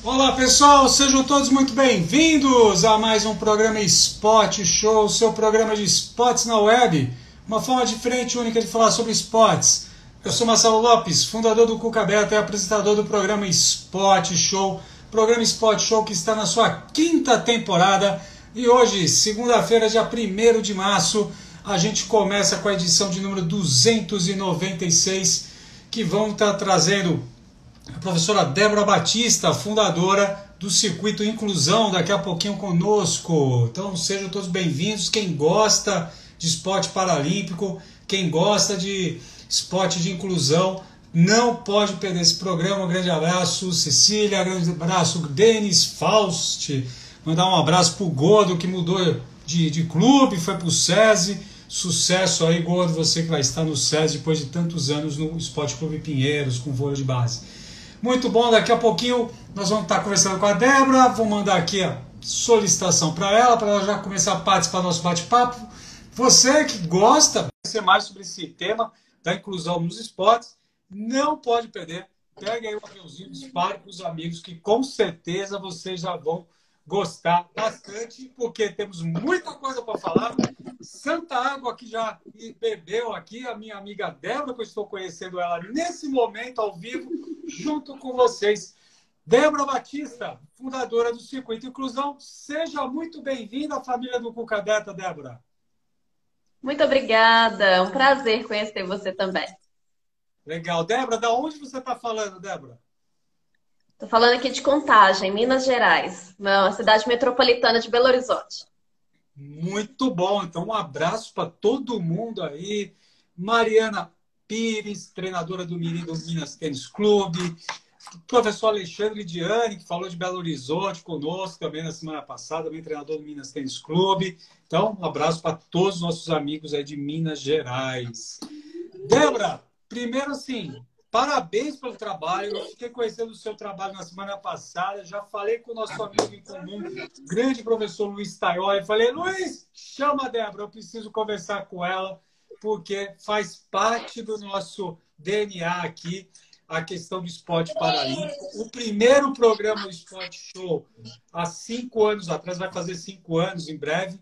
Olá pessoal, sejam todos muito bem-vindos a mais um programa Spot Show, seu programa de esportes na web, uma forma diferente e única de falar sobre esportes. Eu sou Marcelo Lopes, fundador do Cuca Beta e apresentador do programa Spot Show, programa Spot Show que está na sua quinta temporada e hoje, segunda-feira, dia 1º de março, a gente começa com a edição de número 296, que vão estar trazendo a professora Débora Batista, fundadora do Circuito Inclusão, daqui a pouquinho conosco. Então sejam todos bem-vindos. Quem gosta de esporte paralímpico, quem gosta de esporte de inclusão, não pode perder esse programa. Um grande abraço, Cecília, um grande abraço, Denis Faust. Mandar um abraço para o Gordo, que mudou de clube, foi para o SESI. Sucesso aí, Gordo, você que vai estar no SESI depois de tantos anos no Esporte Clube Pinheiros, com vôlei de base. Muito bom, daqui a pouquinho nós vamos estar conversando com a Débora, vou mandar aqui a solicitação para ela já começar a participar do nosso bate-papo. Você que gosta de conhecer mais sobre esse tema da inclusão nos esportes, não pode perder. Pegue aí o aviãozinho, dispare para os amigos, que com certeza vocês já vão gostar bastante, porque temos muita coisa para falar. Santa água que já bebeu aqui, a minha amiga Débora, que eu estou conhecendo ela nesse momento, ao vivo, junto com vocês. Débora Batista, fundadora do Circuito Inclusão, seja muito bem-vinda à família do Cuca Beta, Débora. Muito obrigada, é um prazer conhecer você também. Legal. Débora, da onde você está falando, Débora? Estou falando aqui de Contagem, Minas Gerais, uma cidade metropolitana de Belo Horizonte. Muito bom. Então, um abraço para todo mundo aí. Mariana Pires, treinadora do Minas Tênis Clube. Professor Alexandre Diani, que falou de Belo Horizonte conosco também na semana passada, também treinador do Minas Tênis Clube. Então, um abraço para todos os nossos amigos aí de Minas Gerais. Débora, primeiro assim, parabéns pelo trabalho. Eu fiquei conhecendo o seu trabalho na semana passada. Já falei com o nosso amigo em comum, grande professor Luiz Taioli. Falei, Luiz, chama a Débora, eu preciso conversar com ela, porque faz parte do nosso DNA aqui a questão do esporte paralímpico. O primeiro programa do Spot Show, há 5 anos atrás, vai fazer 5 anos em breve,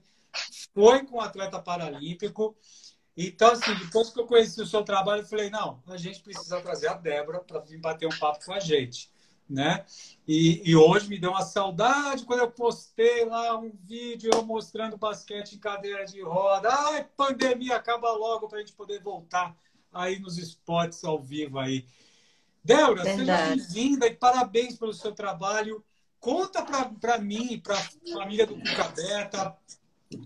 foi com um atleta paralímpico. Então, assim, depois que eu conheci o seu trabalho, eu falei, não, a gente precisa trazer a Débora para vir bater um papo com a gente, né? E hoje me deu uma saudade quando eu postei lá um vídeo eu mostrando basquete em cadeira de roda. Ai, pandemia, acaba logo para a gente poder voltar aí nos esportes ao vivo aí. Débora, seja bem-vinda e parabéns pelo seu trabalho. Conta para mim, para a família do Cuca Beta,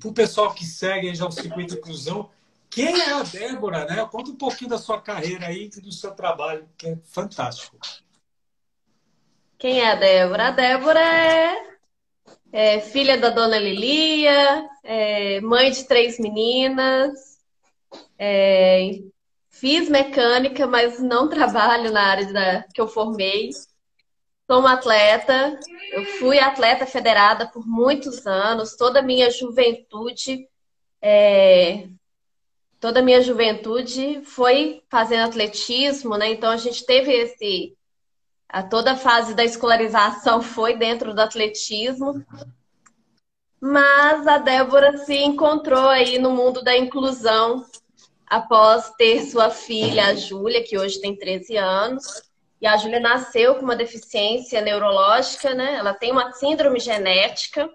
para o pessoal que segue já o Circuito Inclusão, quem é a Débora, né? Conta um pouquinho da sua carreira aí e do seu trabalho, que é fantástico. Quem é a Débora? A Débora é filha da dona Lilia, mãe de 3 meninas, fiz mecânica, mas não trabalho na área que eu formei. Sou uma atleta, eu fui atleta federada por muitos anos, toda a minha juventude foi fazendo atletismo, né? Então a gente teve toda a fase da escolarização foi dentro do atletismo. Mas a Débora se encontrou aí no mundo da inclusão após ter sua filha, a Júlia, que hoje tem 13 anos. E a Júlia nasceu com uma deficiência neurológica, né? Ela tem uma síndrome genética.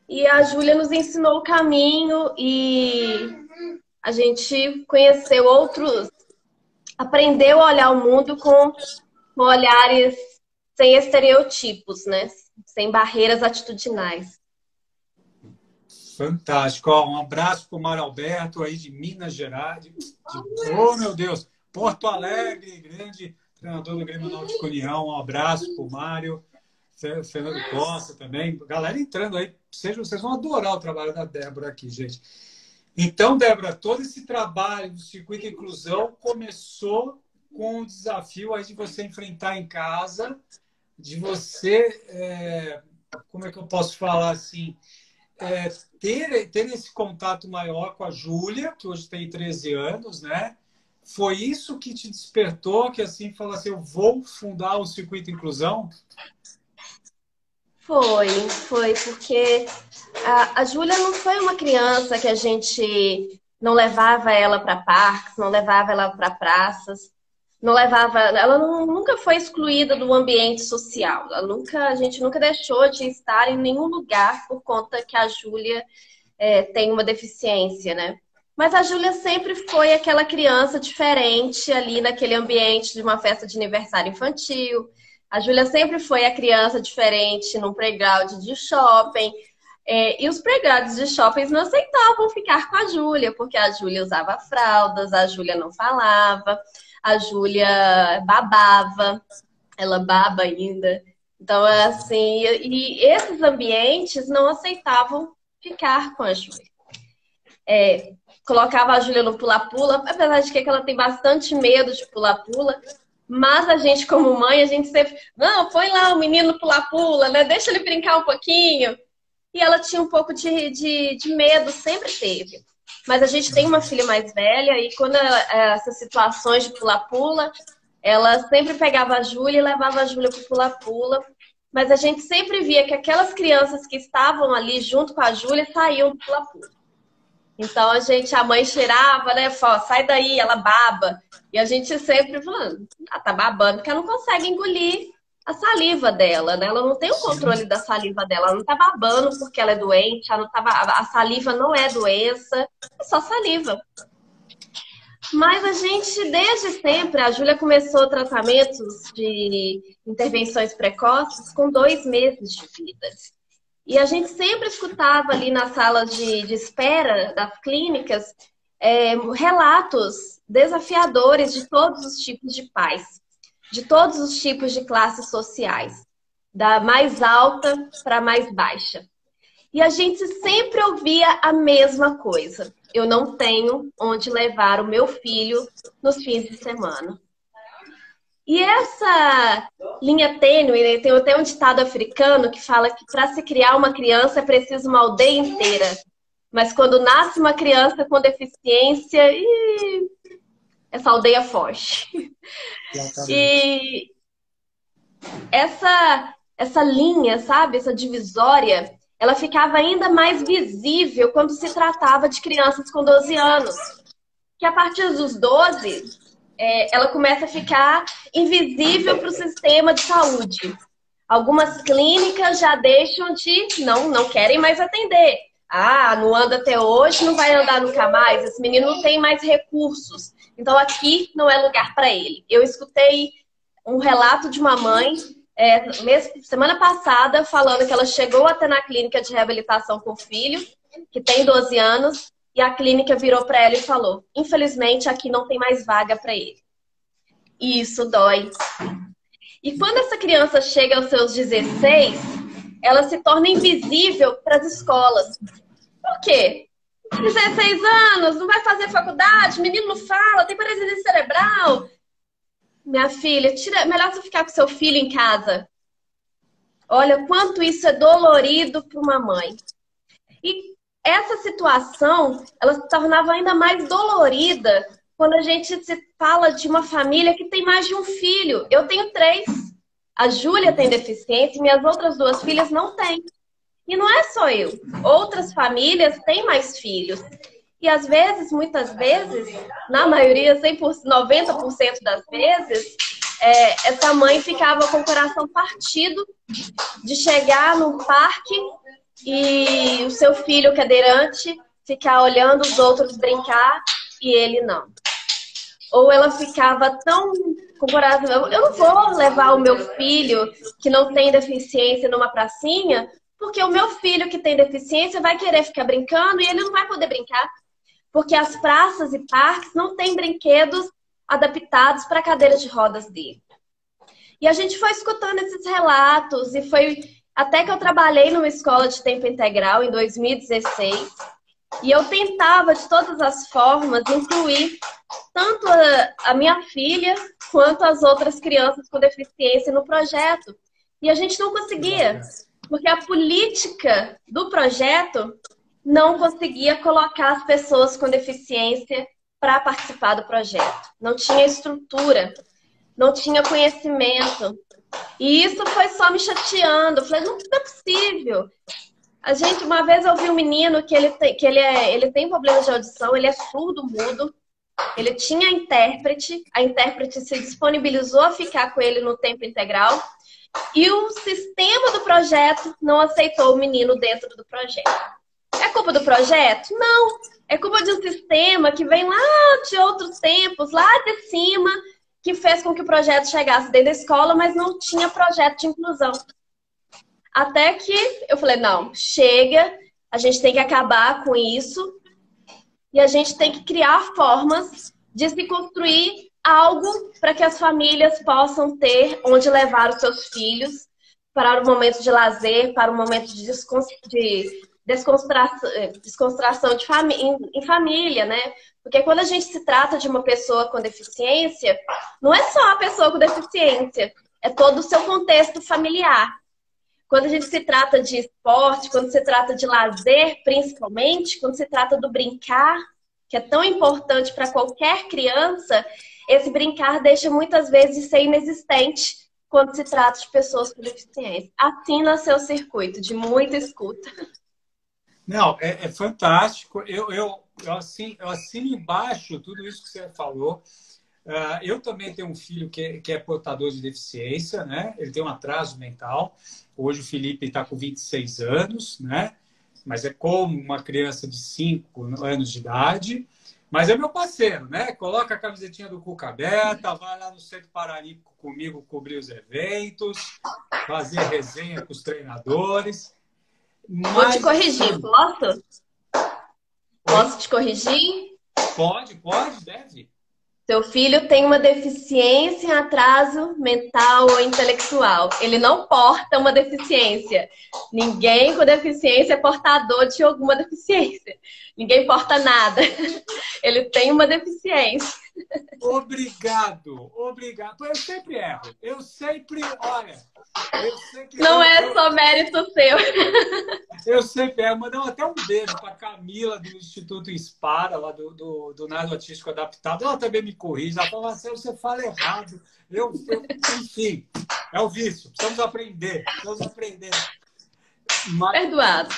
E a Júlia nos ensinou o caminho e a gente conheceu aprendeu a olhar o mundo com olhares sem estereotipos, né? Sem barreiras atitudinais. Fantástico. Ó, um abraço para o Mário Alberto aí de Minas Gerais. Oh, meu Deus! Porto Alegre, grande treinador do Grêmio Náutico União. Um abraço para o Mário. Fernando Costa também. Galera entrando aí. Vocês vão adorar o trabalho da Débora aqui, gente. Então, Débora, todo esse trabalho do Circuito Inclusão começou com o desafio aí de você enfrentar em casa, de você, como é que eu posso falar assim, ter esse contato maior com a Júlia, que hoje tem 13 anos, né? Foi isso que te despertou, que assim, falou assim, eu vou fundar o Circuito Inclusão? Foi porque a Júlia não foi uma criança que a gente não levava ela para parques, não levava ela para praças, não levava, ela nunca foi excluída do ambiente social. A gente nunca deixou de estar em nenhum lugar por conta que a Júlia tem uma deficiência, né? Mas a Júlia sempre foi aquela criança diferente ali naquele ambiente de uma festa de aniversário infantil. A Júlia sempre foi a criança diferente num playground de shopping. E os playgrounds de shopping não aceitavam ficar com a Júlia, porque a Júlia usava fraldas, a Júlia não falava, a Júlia babava, ela baba ainda. Então, é assim, e esses ambientes não aceitavam ficar com a Júlia. Colocava a Júlia no pula-pula, apesar de que ela tem bastante medo de pula-pula, mas a gente, como mãe, a gente sempre, não, põe lá o menino pula-pula, né? Deixa ele brincar um pouquinho. E ela tinha um pouco de medo, sempre teve. Mas a gente tem uma filha mais velha e quando essas situações de pula-pula, ela sempre pegava a Júlia e levava a Júlia para o pula-pula. Mas a gente sempre via que aquelas crianças que estavam ali junto com a Júlia saíam do pula-pula. Então a mãe cheirava, né? Fala, sai daí, ela baba. E a gente sempre falando, tá babando, porque ela não consegue engolir a saliva dela, né? Ela não tem o controle da saliva dela, ela não tá babando porque ela é doente, a saliva não é doença, é só saliva. Mas a gente, desde sempre, a Júlia começou tratamentos de intervenções precoces com 2 meses de vida. E a gente sempre escutava ali na sala de espera das clínicas relatos desafiadores de todos os tipos de pais, de todos os tipos de classes sociais, da mais alta para a mais baixa. E a gente sempre ouvia a mesma coisa. Eu não tenho onde levar o meu filho nos fins de semana. E essa linha tênue, né, tem até um ditado africano que fala que para se criar uma criança é preciso uma aldeia inteira. Mas quando nasce uma criança com deficiência, essa aldeia foge. E essa linha, sabe, essa divisória, ela ficava ainda mais visível quando se tratava de crianças com 12 anos. Que a partir dos 12, ela começa a ficar invisível para o sistema de saúde. Algumas clínicas já deixam de, não querem mais atender. Ah, não anda até hoje, não vai andar nunca mais. Esse menino não tem mais recursos. Então aqui não é lugar para ele. Eu escutei um relato de uma mãe semana passada falando que ela chegou até na clínica de reabilitação com o filho, que tem 12 anos, e a clínica virou para ela e falou: infelizmente aqui não tem mais vaga para ele. E isso dói. E quando essa criança chega aos seus 16, ela se torna invisível para as escolas. Por quê? 16 anos, não vai fazer faculdade, menino não fala, tem paralisia cerebral. Minha filha, melhor você ficar com seu filho em casa. Olha quanto isso é dolorido para uma mãe. E essa situação, ela se tornava ainda mais dolorida quando a gente se fala de uma família que tem mais de um filho. Eu tenho 3. A Júlia tem deficiência e minhas outras 2 filhas não têm. E não é só eu. Outras famílias têm mais filhos. E às vezes, muitas vezes, na maioria, 100%, 90% das vezes, essa mãe ficava com o coração partido de chegar num parque e o seu filho cadeirante ficar olhando os outros brincar e ele não. Ou ela ficava tão com o coração, eu não vou levar o meu filho que não tem deficiência numa pracinha, porque o meu filho que tem deficiência vai querer ficar brincando e ele não vai poder brincar. Porque as praças e parques não têm brinquedos adaptados para a cadeira de rodas dele. E a gente foi escutando esses relatos e foi até que eu trabalhei numa escola de tempo integral em 2016 e eu tentava de todas as formas incluir tanto a minha filha quanto as outras crianças com deficiência no projeto. E a gente não conseguia, porque a política do projeto não conseguia colocar as pessoas com deficiência para participar do projeto. Não tinha estrutura, não tinha conhecimento. E isso foi só me chateando. Eu falei, não é possível. Uma vez eu vi um menino que ele tem problema de audição, ele é surdo, mudo. Ele tinha intérprete, a intérprete se disponibilizou a ficar com ele no tempo integral. E o sistema do projeto não aceitou o menino dentro do projeto. É culpa do projeto? Não. É culpa de um sistema que vem lá de outros tempos, lá de cima, que fez com que o projeto chegasse dentro da escola, mas não tinha projeto de inclusão. Até que eu falei, não, chega, a gente tem que acabar com isso e a gente tem que criar formas de se construir algo para que as famílias possam ter onde levar os seus filhos para o momento de lazer, para o momento de descontração em família, né? Porque quando a gente se trata de uma pessoa com deficiência, não é só a pessoa com deficiência, é todo o seu contexto familiar. Quando a gente se trata de esporte, quando se trata de lazer, principalmente, quando se trata do brincar, que é tão importante para qualquer criança, esse brincar deixa muitas vezes de ser inexistente quando se trata de pessoas com deficiência. Assim nasceu o circuito, de muita escuta. Não, é fantástico. Eu assino embaixo tudo isso que você falou. Eu também tenho um filho que é portador de deficiência, né? Ele tem um atraso mental. Hoje o Felipe está com 26 anos, né? Mas é como uma criança de 5 anos de idade. Mas é meu parceiro, né? Coloca a camisetinha do Cuca aberta, vai lá no Centro Paralímpico comigo cobrir os eventos, fazer resenha com os treinadores. Vou te corrigir, posso? Posso te corrigir? Pode, deve. Seu filho tem uma deficiência em atraso mental ou intelectual. Ele não porta uma deficiência. Ninguém com deficiência é portador de alguma deficiência. Ninguém porta nada. Ele tem uma deficiência. Obrigado. Eu sempre erro. Olha, eu sei que não é só mérito seu. Eu sempre erro. Mandar até um beijo para Camila do Instituto Inspara, lá do Nado Artístico Adaptado. Ela também me corrige. Ela fala assim, você fala errado. Enfim, é o vício. Precisamos aprender. Perdoado.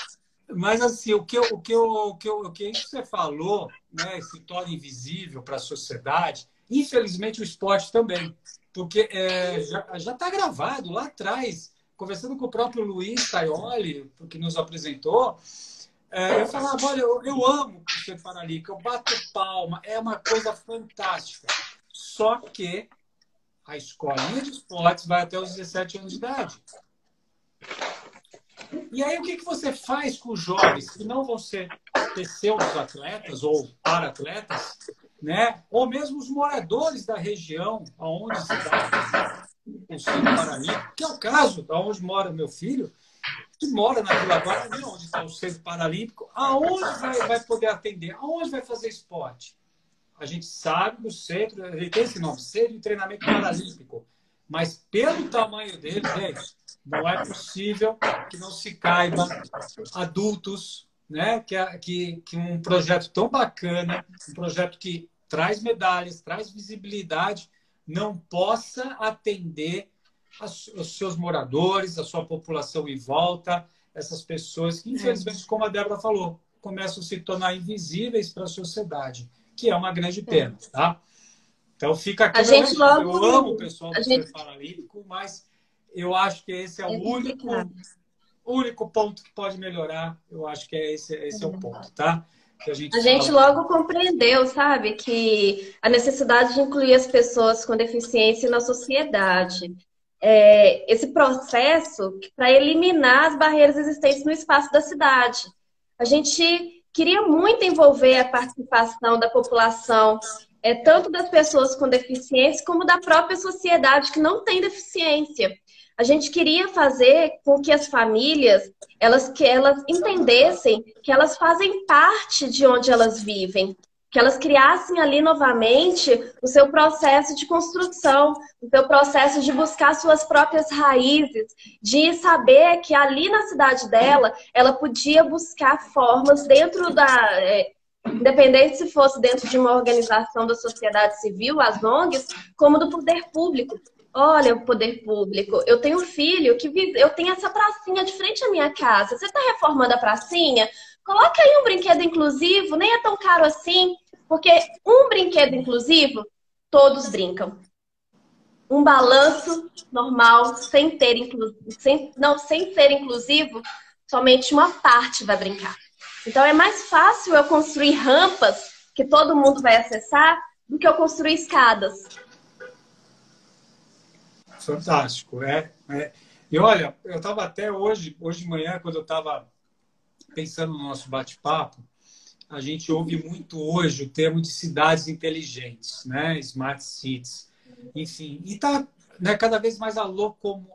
Mas assim, o que você falou, né, se torna invisível para a sociedade, infelizmente o esporte também. Porque já está gravado lá atrás, conversando com o próprio Luiz Taioli, que nos apresentou, eu falava, olha, eu amo ser paralímpico, eu bato palma, é uma coisa fantástica. Só que a escolinha de esportes vai até os 17 anos de idade. E aí, o que você faz com os jovens que não vão ser pseudo-atletas ou para-atletas, né? Ou mesmo os moradores da região onde se dá o Centro Paralímpico, que é o caso de onde mora meu filho, que mora na Vila Guarani, onde está o Centro Paralímpico, aonde vai poder atender? Aonde vai fazer esporte? A gente sabe que o centro, ele tem esse nome, Centro de Treinamento Paralímpico, mas pelo tamanho dele, gente, não é possível que não se caiba adultos, né? Que um projeto tão bacana, um projeto que traz medalhas, traz visibilidade, não possa atender os seus moradores, a sua população em volta, essas pessoas que, infelizmente, como a Débora falou, começam a se tornar invisíveis para a sociedade, que é uma grande pena, tá? Então fica aqui. Eu amo o pessoal do Centro Paralímpico, mas eu acho que esse é o único ponto que pode melhorar. Eu acho que esse é o ponto, tá? Que a gente logo compreendeu, sabe, que a necessidade de incluir as pessoas com deficiência na sociedade. Esse processo para eliminar as barreiras existentes no espaço da cidade. A gente queria muito envolver a participação da população, tanto das pessoas com deficiência, como da própria sociedade que não tem deficiência. A gente queria fazer com que as famílias, elas entendessem que elas fazem parte de onde elas vivem, que elas criassem ali novamente o seu processo de construção, o seu processo de buscar suas próprias raízes, de saber que ali na cidade dela, ela podia buscar formas dentro independente se fosse dentro de uma organização da sociedade civil, as ONGs, como do poder público, Olha, o poder público. Eu tenho um filho que eu tenho essa pracinha de frente à minha casa. Você está reformando a pracinha? Coloca aí um brinquedo inclusivo, nem é tão caro assim, porque um brinquedo inclusivo, todos brincam. Um balanço normal, sem ser inclusivo, somente uma parte vai brincar. Então é mais fácil eu construir rampas que todo mundo vai acessar do que eu construir escadas. Fantástico, E olha, eu estava até hoje de manhã, quando eu estava pensando no nosso bate-papo, a gente ouve muito hoje o termo de cidades inteligentes, né? Smart cities. Enfim, e está, né, cada vez mais a locomoção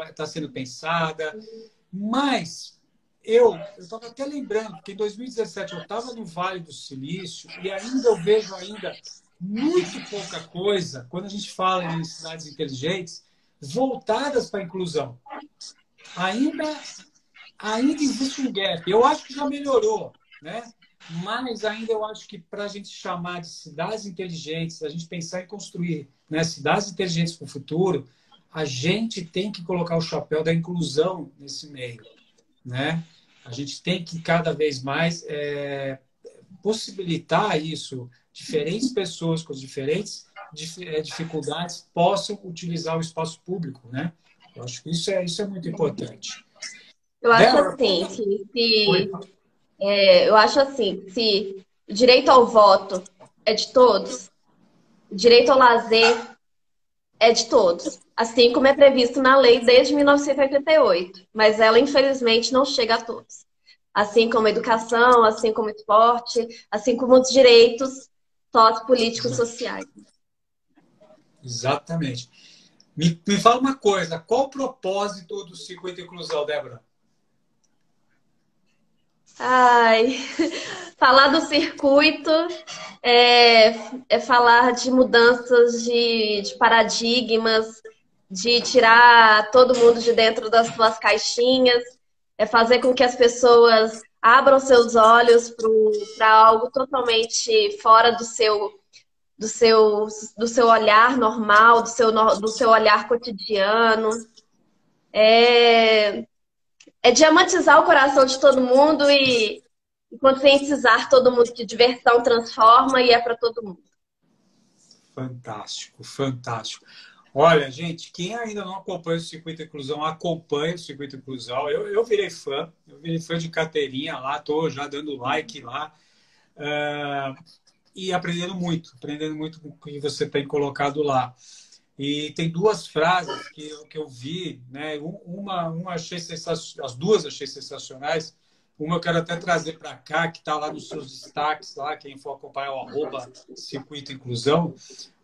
está sendo pensada, mas eu estava até lembrando, porque em 2017 eu estava no Vale do Silício e ainda eu vejo ainda muito pouca coisa, quando a gente fala em cidades inteligentes, voltadas para a inclusão. Ainda existe um gap. Eu acho que já melhorou, né? Mas ainda eu acho que para a gente chamar de cidades inteligentes, a gente pensar em construir, né, cidades inteligentes para o futuro, a gente tem que colocar o chapéu da inclusão nesse meio, né? A gente tem que cada vez mais possibilitar isso, diferentes pessoas com diferentes dificuldades possam utilizar o espaço público, né? Eu acho que isso é muito importante. Eu acho Débora, assim, oi. eu acho assim, se o direito ao voto é de todos, o direito ao lazer é de todos, assim como é previsto na lei desde 1988, mas ela infelizmente não chega a todos. Assim como a educação, assim como o esporte, assim como os direitos sociopolíticos sociais. Exatamente. Me fala uma coisa, qual o propósito do Circuito Inclusão, Débora? Ai, falar do circuito é falar de mudanças de paradigmas, de tirar todo mundo de dentro das suas caixinhas, é fazer com que as pessoas abram seus olhos para algo totalmente fora do seu olhar normal, do seu olhar cotidiano. É diamantizar o coração de todo mundo e conscientizar todo mundo que diversão transforma e é para todo mundo. Fantástico, fantástico. Olha, gente, quem ainda não acompanha o Circuito Inclusão, acompanha o Circuito Inclusão. Eu virei fã de carteirinha lá, estou já dando like lá. E aprendendo muito com o que você tem colocado lá. E tem duas frases que eu vi, né? Uma achei sensacional, as duas achei sensacionais. Uma eu quero até trazer para cá, que está lá nos seus destaques, lá, quem for acompanhar o @Circuito Inclusão.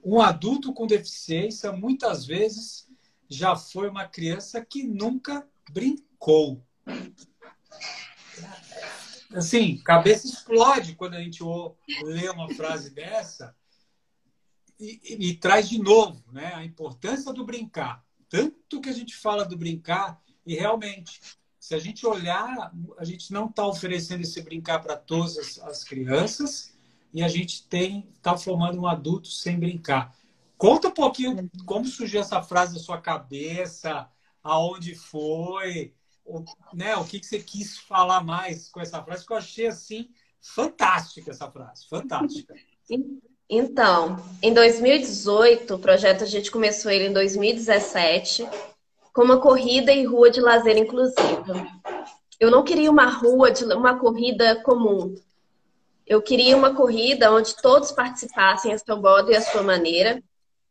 Um adulto com deficiência, muitas vezes, já foi uma criança que nunca brincou. Assim, cabeça explode quando a gente lê uma frase dessa e traz de novo, né, a importância do brincar. Tanto que a gente fala do brincar e realmente, se a gente olhar, a gente não está oferecendo esse brincar para todas as crianças e a gente está formando um adulto sem brincar. Conta um pouquinho como surgiu essa frase da sua cabeça, aonde foi, o que você quis falar mais com essa frase, que eu achei assim fantástica essa frase, fantástica. Então, em 2018, o projeto a gente começou ele em 2017, com uma corrida em rua de lazer inclusiva. Eu não queria uma corrida comum. Eu queria uma corrida onde todos participassem a seu modo e a sua maneira,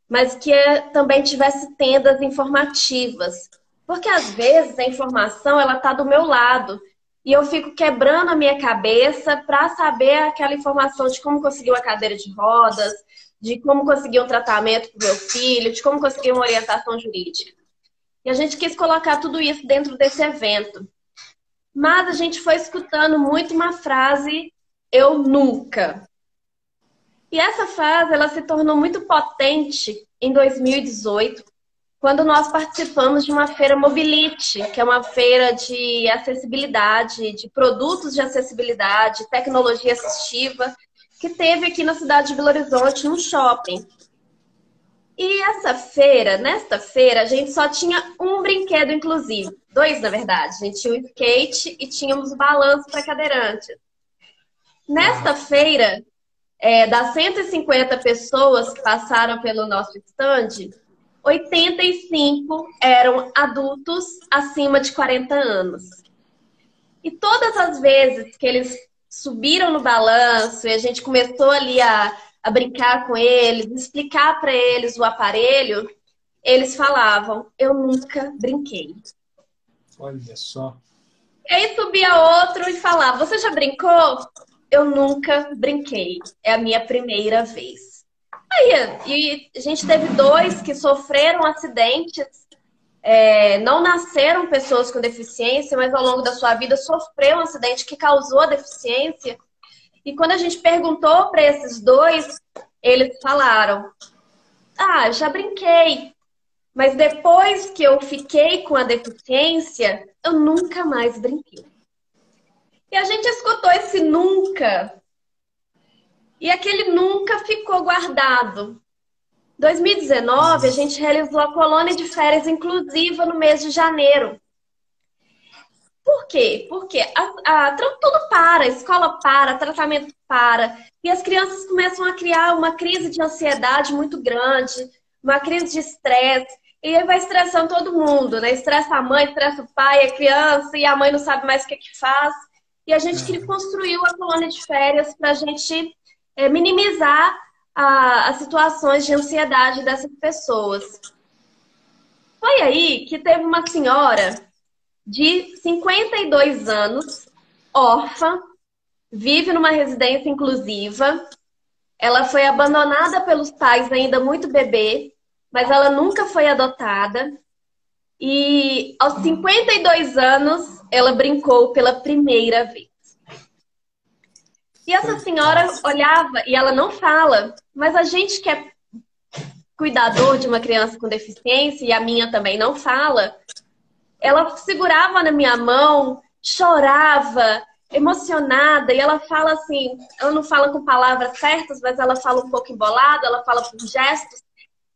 mas que também tivesse tendas informativas. Porque às vezes a informação ela está do meu lado e eu fico quebrando a minha cabeça para saber aquela informação de como conseguir uma cadeira de rodas, de como conseguir um tratamento para o meu filho, de como conseguir uma orientação jurídica. E a gente quis colocar tudo isso dentro desse evento. Mas a gente foi escutando muito uma frase, eu nunca. E essa frase ela se tornou muito potente em 2018, quando nós participamos de uma feira Mobility, que é uma feira de acessibilidade, de produtos de acessibilidade, tecnologia assistiva, que teve aqui na cidade de Belo Horizonte, no shopping. E nesta feira, a gente só tinha um brinquedo inclusive. Dois, na verdade. A gente tinha o skate e tínhamos o balanço para cadeirante. Nesta feira, das 150 pessoas que passaram pelo nosso stand, 85 eram adultos acima de 40 anos. E todas as vezes que eles subiram no balanço e a gente começou ali a brincar com eles, explicar para eles o aparelho, eles falavam, eu nunca brinquei. Olha só. E aí subia outro e falava, você já brincou? Eu nunca brinquei. É a minha primeira vez. E a gente teve 2 que sofreram acidentes, não nasceram pessoas com deficiência, mas ao longo da sua vida sofreu um acidente que causou a deficiência. E quando a gente perguntou para esses 2, eles falaram, já brinquei, mas depois que eu fiquei com a deficiência, eu nunca mais brinquei. E a gente escutou esse nunca. E aquele nunca ficou guardado. Em 2019, a gente realizou a colônia de férias inclusiva no mês de janeiro. Por quê? Porque tudo para, a escola para, tratamento para. E as crianças começam a criar uma crise de ansiedade muito grande, uma crise de estresse. E aí vai estressando todo mundo, né? Estressa a mãe, estressa o pai, a criança, e a mãe não sabe mais o que faz. E a gente construiu a colônia de férias para a gente minimizar as situações de ansiedade dessas pessoas. Foi aí que teve uma senhora de 52 anos, órfã, vive numa residência inclusiva. Ela foi abandonada pelos pais ainda muito bebê, mas ela nunca foi adotada. E aos 52 anos, ela brincou pela primeira vez. E essa senhora olhava, e ela não fala, mas a gente que é cuidador de uma criança com deficiência, e a minha também não fala, ela segurava na minha mão, chorava, emocionada, e ela fala assim, ela não fala com palavras certas, mas ela fala um pouco embolada, ela fala por gestos,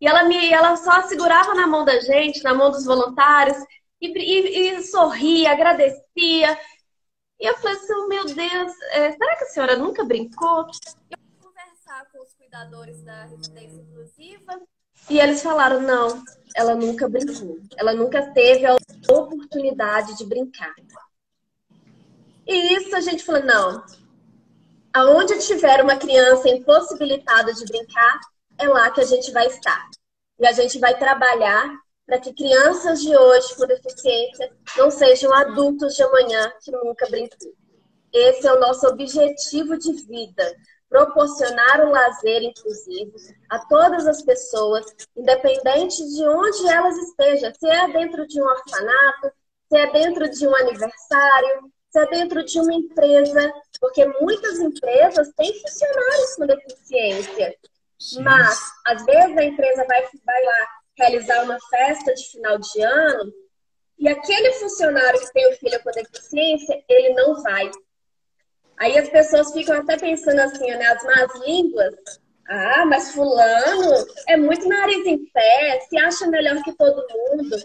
e ela só segurava na mão da gente, na mão dos voluntários, e sorria, agradecia. E eu falei assim, meu Deus, será que a senhora nunca brincou? Eu fui conversar com os cuidadores da residência inclusiva, e eles falaram, não, ela nunca brincou. Ela nunca teve a oportunidade de brincar. E isso a gente falou, não, aonde tiver uma criança impossibilitada de brincar, é lá que a gente vai estar. E a gente vai trabalhar para que crianças de hoje com deficiência não sejam adultos de amanhã que nunca brincou. Esse é o nosso objetivo de vida, proporcionar um lazer inclusivo a todas as pessoas, independente de onde elas estejam, se é dentro de um orfanato, se é dentro de um aniversário, se é dentro de uma empresa, porque muitas empresas têm funcionários com deficiência. Sim. Mas, às vezes, a empresa vai lá realizar uma festa de final de ano e aquele funcionário que tem o filho com deficiência, ele não vai. Aí as pessoas ficam até pensando assim, né, as más línguas. Mas fulano é muito nariz em pé, se acha melhor que todo mundo.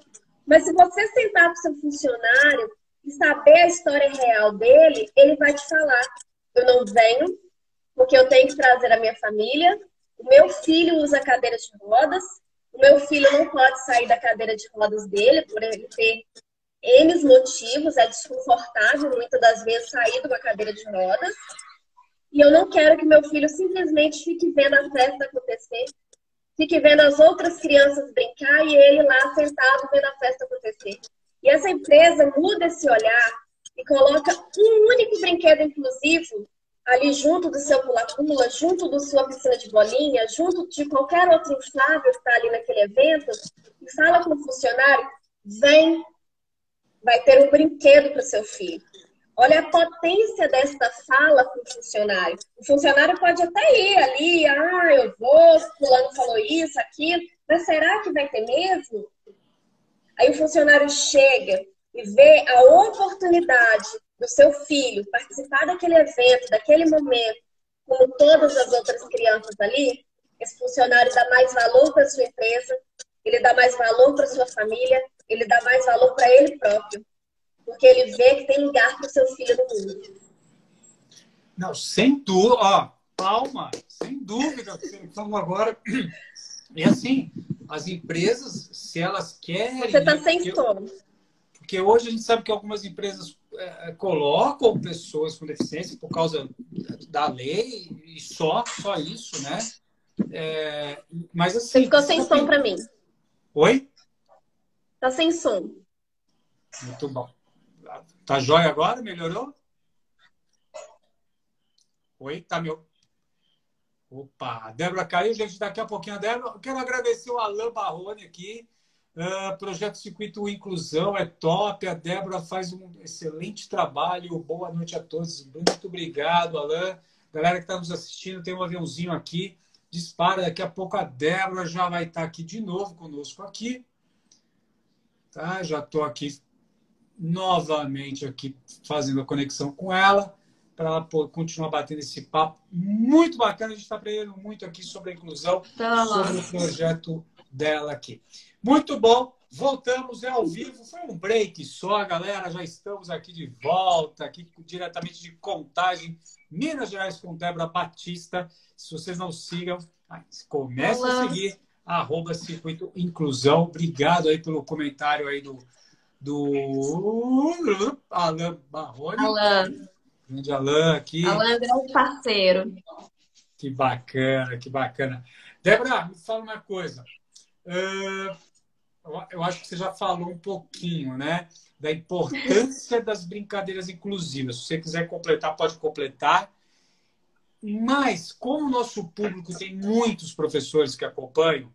Mas se você sentar com seu funcionário e saber a história real dele, ele vai te falar, eu não venho porque eu tenho que trazer a minha família, o meu filho usa cadeira de rodas, o meu filho não pode sair da cadeira de rodas dele, por ele ter N motivos, é desconfortável muitas das vezes sair de uma cadeira de rodas, e eu não quero que meu filho simplesmente fique vendo a festa acontecer, fique vendo as outras crianças brincar e ele lá sentado vendo a festa acontecer. E essa empresa muda esse olhar e coloca um único brinquedo inclusivo ali junto do seu pula-pula, junto da sua piscina de bolinha, junto de qualquer outro inflável que está ali naquele evento, e fala com o funcionário, vem, vai ter um brinquedo para o seu filho. Olha a potência desta fala com o funcionário. O funcionário pode até ir ali, eu vou, fulano falou isso, aquilo, mas será que vai ter mesmo? Aí o funcionário chega e vê a oportunidade do seu filho participar daquele evento, daquele momento, como todas as outras crianças ali, esse funcionário dá mais valor para sua empresa, ele dá mais valor para sua família, ele dá mais valor para ele próprio, porque ele vê que tem lugar para o seu filho no mundo. Não, sem dúvida, ó, palma, sem dúvida, estamos agora. E assim, as empresas, se elas querem. Você está sem som. Porque hoje a gente sabe que algumas empresas colocam pessoas com deficiência por causa da lei e só isso, né? Mas assim. Você ficou sem som para mim. Oi? Tá sem som. Muito bom. Tá jóia agora? Melhorou? Oi? Tá meu. Opa, a Débora caiu, gente. Daqui a pouquinho a Débora. Eu quero agradecer o Alain Barrone aqui. Projeto Circuito Inclusão é top. A Débora faz um excelente trabalho. Boa noite a todos. Muito obrigado, Alain. Galera que está nos assistindo, tem um aviãozinho aqui. Dispara. Daqui a pouco a Débora já vai estar aqui de novo conosco aqui. Tá? Já estou aqui novamente aqui fazendo a conexão com ela para ela continuar batendo esse papo muito bacana. A gente está aprendendo muito aqui sobre a inclusão, sobre o projeto dela aqui. Muito bom. Voltamos ao vivo. Foi um break só, galera. Já estamos aqui de volta, aqui diretamente de Contagem, Minas Gerais, com Débora Batista. Se vocês não sigam, comece a seguir @Circuito Inclusão. Obrigado aí pelo comentário aí do Alain Barrone. Alain. Grande Alain aqui. Alain é grande parceiro. Que bacana, que bacana. Débora, me fala uma coisa. Eu acho que você já falou um pouquinho, né? Da importância das brincadeiras inclusivas. Se você quiser completar, pode completar. Mas, como o nosso público tem muitos professores que acompanham,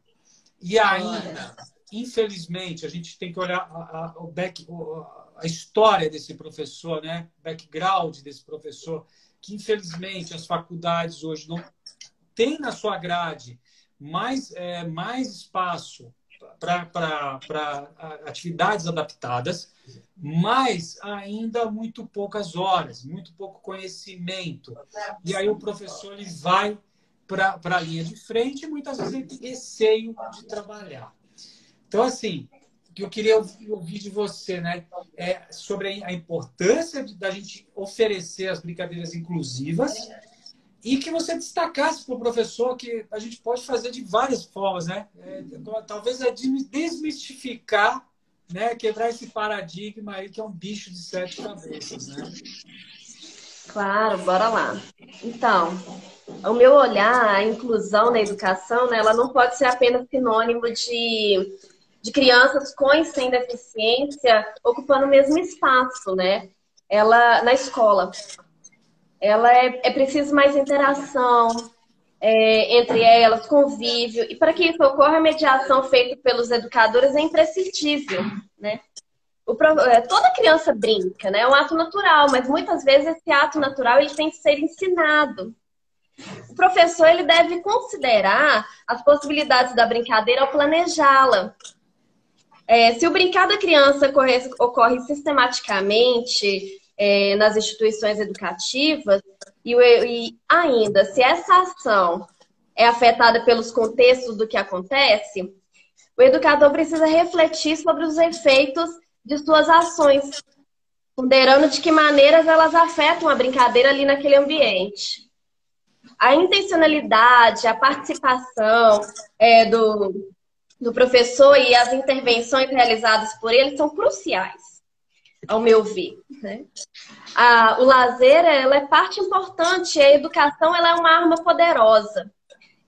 e ainda, infelizmente, a gente tem que olhar a história desse professor, né? Background desse professor, que infelizmente as faculdades hoje não têm na sua grade mais espaço para atividades adaptadas, mas ainda muito poucas horas, muito pouco conhecimento. E aí o professor ele vai para a linha de frente e muitas vezes ele tem receio de trabalhar. Então, assim, o que eu queria ouvir de você, né, é sobre a importância da gente oferecer as brincadeiras inclusivas e que você destacasse para o professor que a gente pode fazer de várias formas, né? Talvez desmistificar, né, quebrar esse paradigma aí que é um bicho de 7 cabeças, né? Claro, bora lá. Então, o meu olhar, a inclusão na educação, né, ela não pode ser apenas sinônimo de crianças com e sem deficiência ocupando o mesmo espaço, né? Ela, na escola. Ela é preciso mais interação entre elas, convívio. E para que isso ocorra, a mediação feita pelos educadores é imprescindível, né? Toda criança brinca, né? É um ato natural, mas muitas vezes esse ato natural ele tem que ser ensinado. O professor ele deve considerar as possibilidades da brincadeira ao planejá-la. Se o brincar da criança ocorre sistematicamente nas instituições educativas e ainda se essa ação é afetada pelos contextos do que acontece, o educador precisa refletir sobre os efeitos de suas ações, ponderando de que maneiras elas afetam a brincadeira ali naquele ambiente. A intencionalidade, a participação do professor e as intervenções realizadas por ele são cruciais, ao meu ver, né? O lazer ela é parte importante, a educação ela é uma arma poderosa.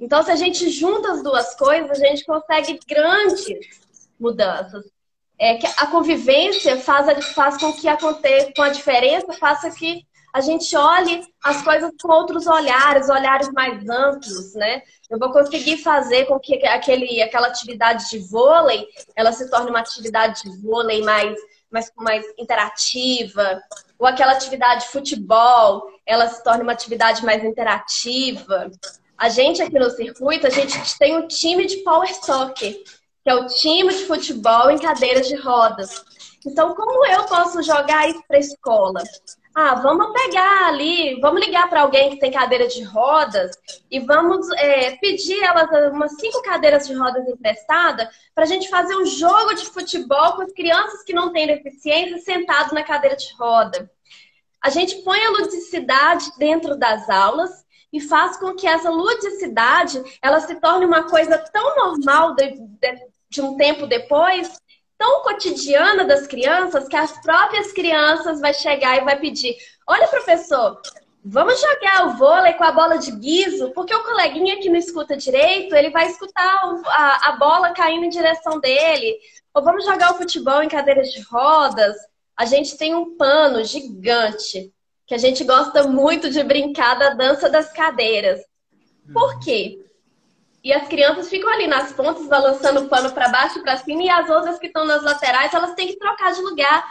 Então, se a gente junta as duas coisas, a gente consegue grandes mudanças. Que a convivência faz com que aconteça, com a diferença, faça que a gente olhe as coisas com outros olhares mais amplos, né? Eu vou conseguir fazer com que aquela atividade de vôlei, ela se torne uma atividade de vôlei mais interativa, ou aquela atividade de futebol, ela se torne uma atividade mais interativa. A gente aqui no circuito, a gente tem um time de power soccer, que é o time de futebol em cadeiras de rodas. Então, como eu posso jogar isso para a escola? Ah, vamos pegar ali, vamos ligar para alguém que tem cadeira de rodas e vamos pedir elas umas 5 cadeiras de rodas emprestadas para a gente fazer um jogo de futebol com as crianças que não têm deficiência sentadas na cadeira de roda. A gente põe a ludicidade dentro das aulas e faz com que essa ludicidade ela se torne uma coisa tão normal de um tempo depois, tão cotidiana das crianças, que as próprias crianças vai chegar e vai pedir: olha, professor, vamos jogar o vôlei com a bola de guiso, porque o coleguinha que não escuta direito, ele vai escutar a bola caindo em direção dele. Ou vamos jogar o futebol em cadeiras de rodas. A gente tem um pano gigante, que a gente gosta muito de brincar da dança das cadeiras. Por quê? E as crianças ficam ali nas pontas, balançando o pano para baixo e para cima, e as outras que estão nas laterais, elas têm que trocar de lugar.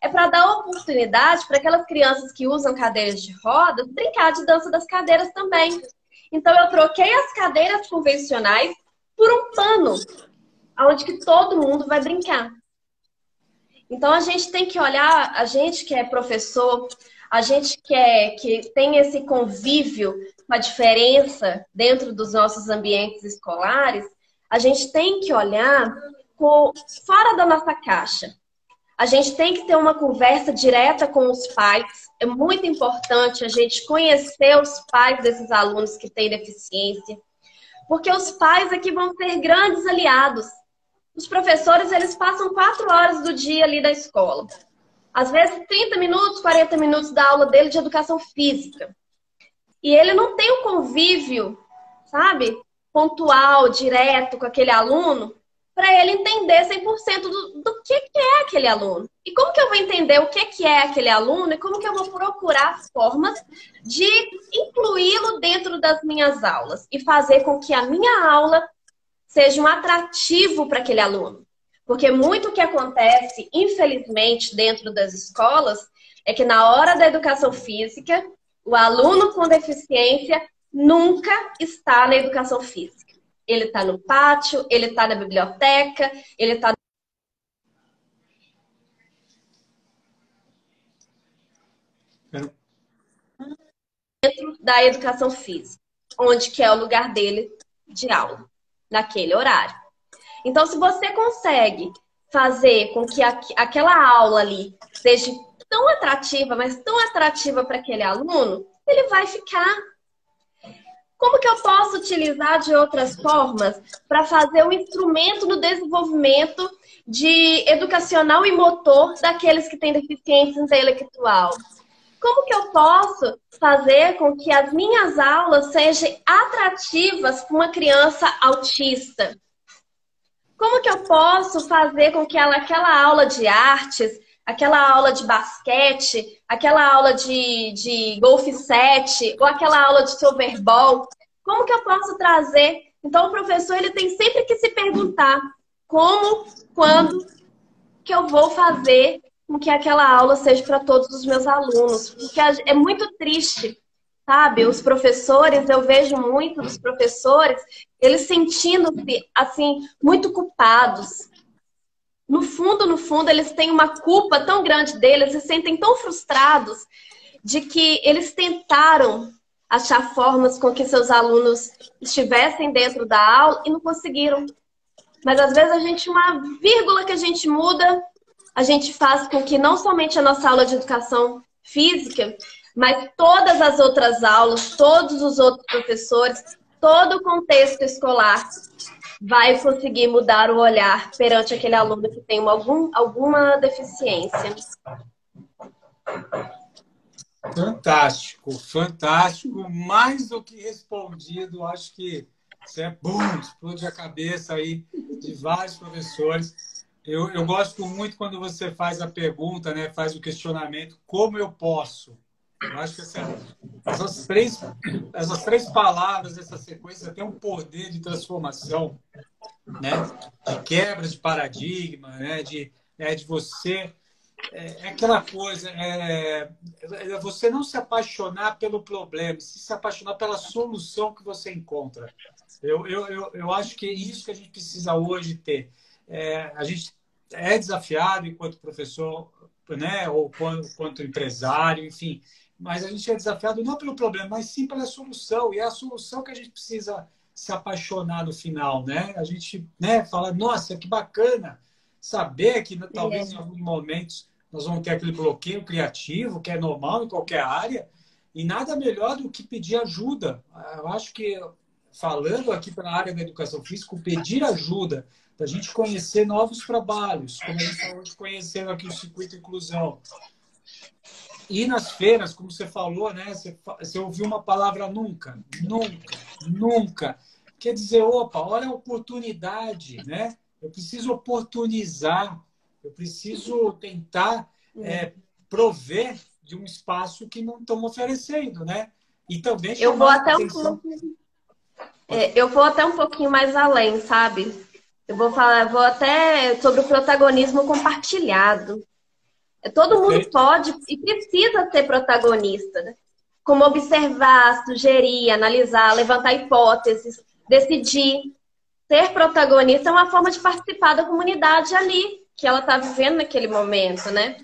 É para dar oportunidade para aquelas crianças que usam cadeiras de rodas brincar de dança das cadeiras também. Então, eu troquei as cadeiras convencionais por um pano, onde que todo mundo vai brincar. Então, a gente tem que olhar, a gente que é professor, a gente que tem esse convívio com a diferença dentro dos nossos ambientes escolares, a gente tem que olhar fora da nossa caixa. A gente tem que ter uma conversa direta com os pais. É muito importante a gente conhecer os pais desses alunos que têm deficiência, porque os pais aqui vão ser grandes aliados. Os professores, eles passam 4 horas do dia ali da escola. Às vezes, 30 minutos, 40 minutos da aula dele de educação física. E ele não tem um convívio, sabe, pontual, direto com aquele aluno, para ele entender 100% do que é aquele aluno. E como que eu vou entender o que é aquele aluno e como que eu vou procurar formas de incluí-lo dentro das minhas aulas e fazer com que a minha aula seja um atrativo para aquele aluno. Porque muito que acontece, infelizmente, dentro das escolas, é que na hora da educação física, o aluno com deficiência nunca está na educação física. Ele está no pátio, ele está na biblioteca, ele está dentro da educação física, onde que é o lugar dele de aula, naquele horário. Então, se você consegue fazer com que aquela aula ali seja tão atrativa, mas tão atrativa para aquele aluno, ele vai ficar. Como que eu posso utilizar de outras formas para fazer um instrumento no desenvolvimento educacional e motor daqueles que têm deficiência intelectual? Como que eu posso fazer com que as minhas aulas sejam atrativas para uma criança autista? Como que eu posso fazer com que aquela aula de artes, aquela aula de basquete, aquela aula de golfe 7 ou aquela aula de overball, como que eu posso trazer? Então, o professor ele tem sempre que se perguntar como, quando que eu vou fazer com que aquela aula seja para todos os meus alunos. Porque é muito triste, sabe? Os professores, eu vejo muito dos professores, eles sentindo-se, assim, muito culpados. No fundo, eles têm uma culpa tão grande deles, se sentem tão frustrados de que eles tentaram achar formas com que seus alunos estivessem dentro da aula e não conseguiram. Mas às vezes uma vírgula que a gente muda, a gente faz com que não somente a nossa aula de educação física, mas todas as outras aulas, todos os outros professores, todo o contexto escolar vai conseguir mudar o olhar perante aquele aluno que tem alguma deficiência. Fantástico, fantástico. Mais do que respondido, acho que isso explode a cabeça aí de vários professores. Eu gosto muito quando você faz a pergunta, né, faz o questionamento, como eu posso? Eu acho que essas três palavras, essa sequência tem um poder de transformação, né? De quebra de paradigma, né? De você... É aquela coisa, você não se apaixonar pelo problema, se apaixonar pela solução que você encontra. Eu acho que é isso que a gente precisa hoje ter. A gente é desafiado enquanto né, ou quanto empresário, enfim. Mas a gente é desafiado não pelo problema, mas sim pela solução. E é a solução que a gente precisa se apaixonar no final, né? A gente, né, fala, nossa, que bacana saber que talvez em alguns momentos nós vamos ter aquele bloqueio criativo, que é normal em qualquer área, e nada melhor do que pedir ajuda. Eu acho que, falando aqui pela área da educação física, pedir ajuda, para a gente conhecer novos trabalhos, como a gente falou de conhecer aqui o Circuito Inclusão. E nas feiras, como você falou, né? Você ouviu uma palavra nunca, nunca, nunca. Quer dizer, opa, olha a oportunidade, né? Eu preciso oportunizar, eu preciso tentar prover de um espaço que não estão oferecendo, né? E também eu vou até atenção. eu vou até um pouquinho mais além, sabe? Eu vou até sobre o protagonismo compartilhado. Todo mundo pode e precisa ser protagonista, né? Como observar, sugerir, analisar, levantar hipóteses, decidir. Ser protagonista é uma forma de participar da comunidade ali, que ela está vivendo naquele momento, né?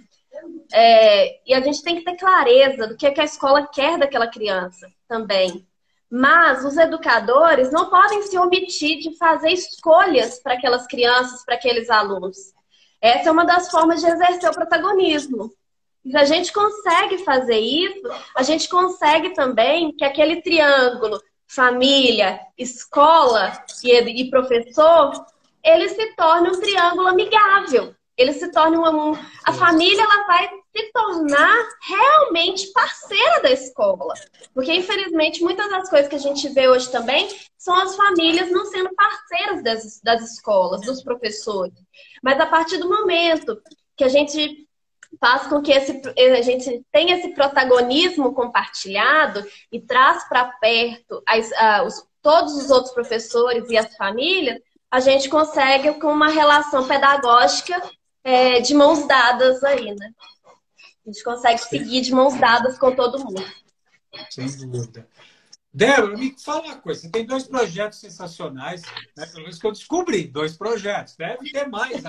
E a gente tem que ter clareza do que a escola quer daquela criança também. Mas os educadores não podem se omitir de fazer escolhas para aquelas crianças, para aqueles alunos. Essa é uma das formas de exercer o protagonismo. Se a gente consegue fazer isso, a gente consegue também que aquele triângulo, família, escola e professor, ele se torne um triângulo amigável. Ele se torne a família, ela vai se tornar realmente parceira da escola. Porque, infelizmente, muitas das coisas que a gente vê hoje também são as famílias não sendo parceiras das escolas, dos professores. Mas a partir do momento que a gente faz com que a gente tenha esse protagonismo compartilhado e traz para perto todos os outros professores e as famílias, a gente consegue com uma relação pedagógica de mãos dadas aí, né? A gente consegue seguir de mãos dadas com todo mundo. Sem dúvida. Débora, me fala uma coisa. Você tem 2 projetos sensacionais, né? Pelo menos que eu descobri, 2 projetos. Deve ter mais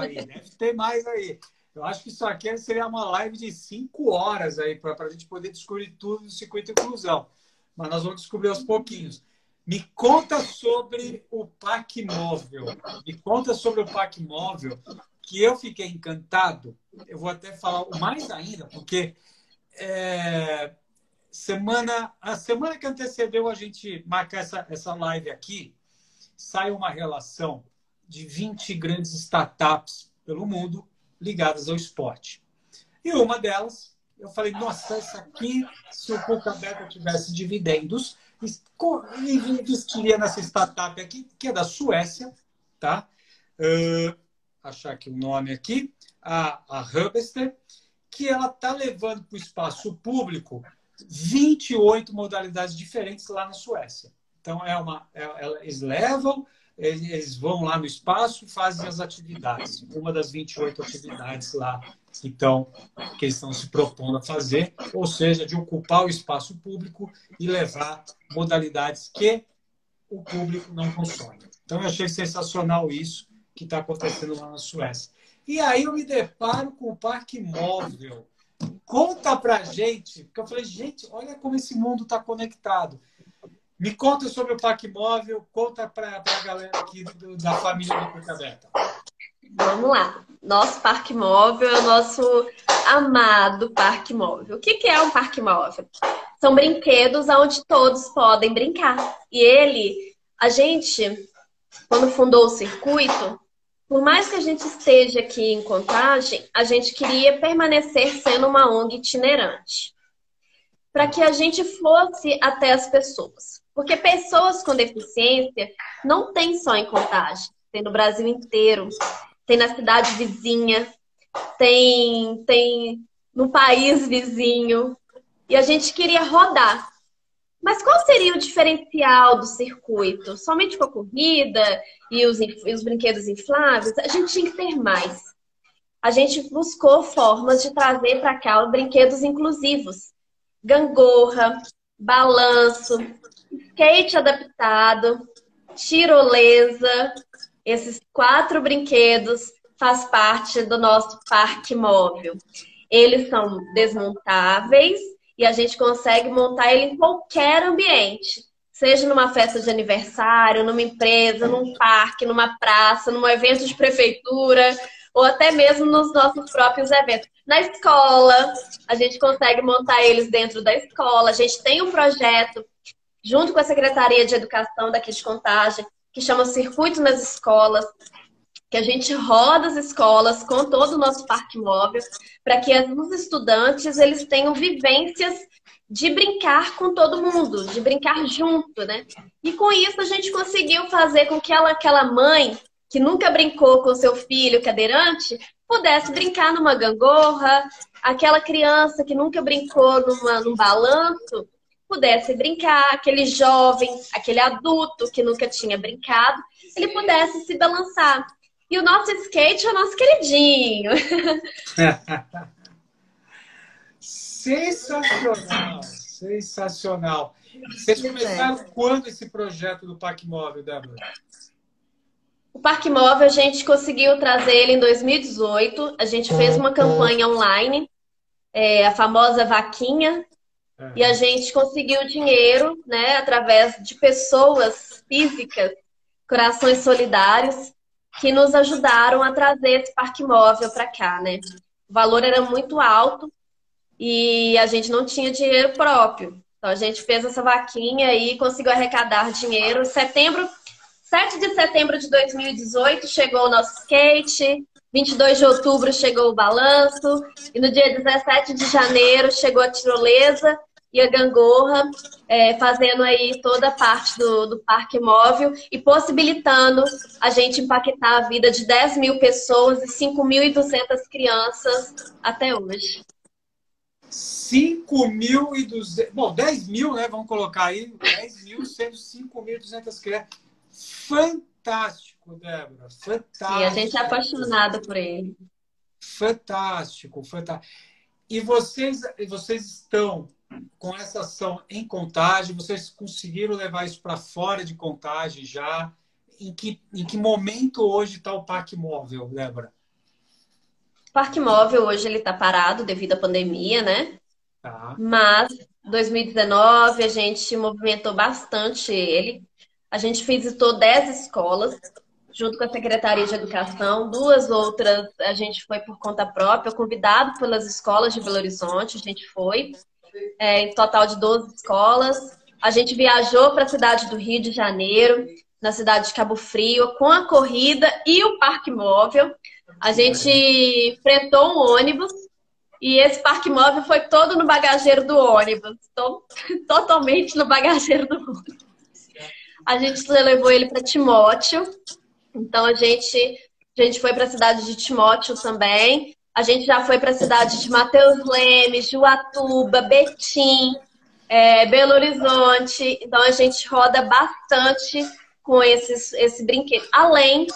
aí. Eu acho que isso aqui seria uma live de 5 horas aí para a gente poder descobrir tudo do Circuito Inclusão. Mas nós vamos descobrir aos pouquinhos. Me conta sobre o Parque Móvel. Que eu fiquei encantado. Eu vou até falar mais ainda, porque a semana que antecedeu a gente marcar essa live aqui, sai uma relação de 20 grandes startups pelo mundo ligadas ao esporte. E uma delas, eu falei, nossa, essa aqui, se o Boca Aberta tivesse dividendos, investiria nessa startup aqui, que é da Suécia, tá? Achar aqui o nome aqui, a Hubster, que ela está levando para o espaço público 28 modalidades diferentes lá na Suécia. Então, eles vão lá no espaço e fazem as atividades. Uma das 28 atividades lá que eles estão se propondo a fazer, ou seja, de ocupar o espaço público e levar modalidades que o público não consome. Então, eu achei sensacional isso que está acontecendo lá na Suécia. E aí eu me deparo com o Parque Móvel. Conta pra gente, porque eu falei, gente, olha como esse mundo está conectado. Me conta sobre o Parque Móvel, conta para a galera aqui da família do Boca Aberta. Vamos lá. Nosso Parque Móvel é o nosso amado Parque Móvel. O que é um Parque Móvel? São brinquedos onde todos podem brincar. E a gente, quando fundou o circuito, por mais que a gente esteja aqui em Contagem, a gente queria permanecer sendo uma ONG itinerante. Para que a gente fosse até as pessoas. Porque pessoas com deficiência não tem só em Contagem. Tem no Brasil inteiro. Tem na cidade vizinha. Tem no país vizinho. E a gente queria rodar. Mas qual seria o diferencial do circuito? Somente com a corrida e os brinquedos infláveis? A gente tinha que ter mais. A gente buscou formas de trazer para cá os brinquedos inclusivos. Gangorra, balanço, skate adaptado, tirolesa. Esses 4 brinquedos faz parte do nosso Parque Móvel. Eles são desmontáveis e a gente consegue montar ele em qualquer ambiente. Seja numa festa de aniversário, numa empresa, num parque, numa praça, num evento de prefeitura, ou até mesmo nos nossos próprios eventos. Na escola, a gente consegue montar eles dentro da escola. A gente tem um projeto, junto com a Secretaria de Educação daqui de Contagem, que chama Circuito nas Escolas, que a gente roda as escolas com todo o nosso parque móvel, para que os estudantes eles tenham vivências de brincar com todo mundo, de brincar junto, né? E com isso a gente conseguiu fazer com que aquela mãe que nunca brincou com seu filho cadeirante pudesse brincar numa gangorra, aquela criança que nunca brincou num balanço pudesse brincar, aquele jovem, aquele adulto que nunca tinha brincado, ele pudesse se balançar. E o nosso skate é o nosso queridinho. Sensacional, sensacional. Vocês começaram quando esse projeto do Parque Móvel, Débora? O Parque Móvel, a gente conseguiu trazer ele em 2018. A gente fez uma campanha online, a famosa vaquinha, e a gente conseguiu dinheiro, né, através de pessoas físicas, corações solidários, que nos ajudaram a trazer esse Parque Móvel para cá, né? O valor era muito alto e a gente não tinha dinheiro próprio. Então a gente fez essa vaquinha e conseguiu arrecadar dinheiro. 7 de setembro de 2018 chegou o nosso skate, 22 de outubro chegou o balanço e no dia 17 de janeiro chegou a tirolesa e a gangorra, fazendo aí toda a parte do parque móvel e possibilitando a gente impactar a vida de 10 mil pessoas e 5.200 crianças até hoje. 5.200... Bom, 10 mil, né? Vamos colocar aí. 10 mil sendo 5.200 crianças. Fantástico, Débora. Fantástico. E a gente é apaixonada por ele. Fantástico, fantástico. E vocês estão com essa ação em Contagem? Vocês conseguiram levar isso para fora de Contagem já? Em que momento hoje está o Parque Móvel, Débora? O Parque Móvel hoje ele está parado devido à pandemia, né? Tá. Mas 2019 a gente movimentou bastante ele. A gente visitou 10 escolas, junto com a Secretaria de Educação. 2 outras a gente foi por conta própria, convidado pelas escolas de Belo Horizonte, a gente foi. Em total de 12 escolas. A gente viajou para a cidade do Rio de Janeiro, na cidade de Cabo Frio, com a corrida e o Parque Móvel. A gente fretou um ônibus e esse Parque Móvel foi todo no bagageiro do ônibus. Então, totalmente no bagageiro do ônibus. A gente levou ele para Timóteo. Então, a gente foi para a cidade de Timóteo também. A gente já foi para a cidade de Mateus Leme, Juatuba, Betim, Belo Horizonte. Então, a gente roda bastante com esse brinquedo. Além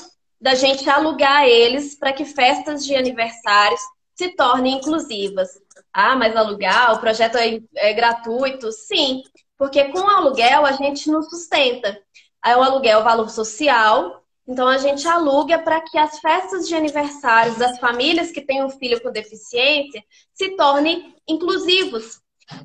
da gente alugar eles para que festas de aniversários se tornem inclusivas. Ah, mas alugar, o projeto é gratuito? Sim, porque com o aluguel a gente não sustenta. Aí o aluguel é o valor social, então a gente aluga para que as festas de aniversários das famílias que têm um filho com deficiência se tornem inclusivos.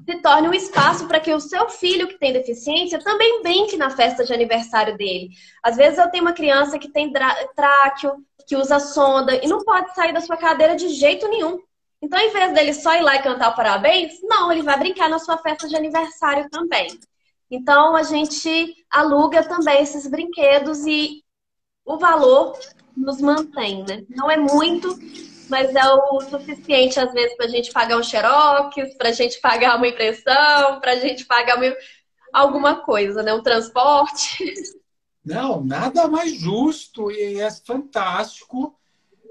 Se torne um espaço para que o seu filho que tem deficiência também brinque na festa de aniversário dele. Às vezes eu tenho uma criança que tem tráqueo, que usa sonda e não pode sair da sua cadeira de jeito nenhum. Então, em vez dele só ir lá e cantar o parabéns, não, ele vai brincar na sua festa de aniversário também. Então, a gente aluga também esses brinquedos e o valor nos mantém, né? Não é muito, mas é o suficiente, às vezes, para a gente pagar um xerox, para a gente pagar uma impressão, para a gente pagar alguma coisa, né? Um transporte. Não, nada mais justo e é fantástico,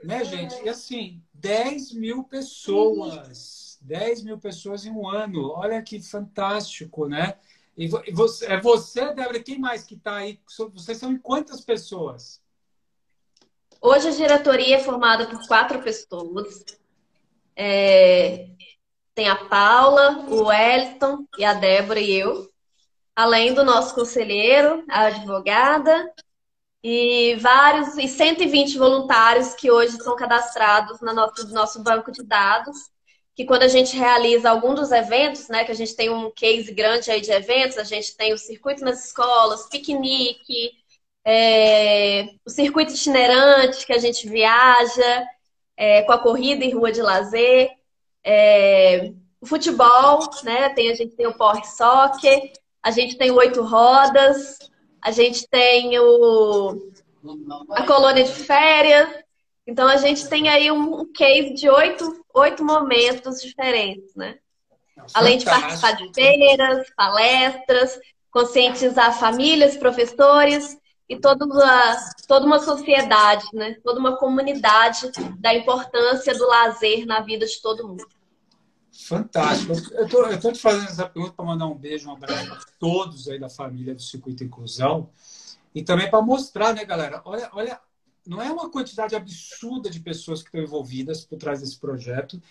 né, gente? E assim, 10 mil pessoas. 10 mil pessoas em um ano. Olha que fantástico, né? E você, Débora, quem mais que está aí? Vocês são em quantas pessoas? Hoje a diretoria é formada por 4 pessoas. Tem a Paula, o Wellington e a Débora e eu. Além do nosso conselheiro, a advogada e 120 voluntários que hoje estão cadastrados no nosso banco de dados. que quando a gente realiza algum dos eventos, né, que a gente tem um case grande aí de eventos, a gente tem o circuito nas escolas, piquenique, o circuito itinerante que a gente viaja, com a corrida em rua de lazer, o futebol, né, a gente tem o Power Soccer, a gente tem o 8 rodas, a gente tem a colônia de férias. Então, a gente tem aí um case de 8 momentos diferentes, né? Além de participar de feiras, palestras, conscientizar famílias, professores e toda uma sociedade, né? Toda uma comunidade da importância do lazer na vida de todo mundo. Fantástico. Eu tô te fazendo essa pergunta para mandar um beijo, um abraço para todos aí da família do Circuito Inclusão e também para mostrar, né, galera? Olha, não é uma quantidade absurda de pessoas que estão envolvidas por trás desse projeto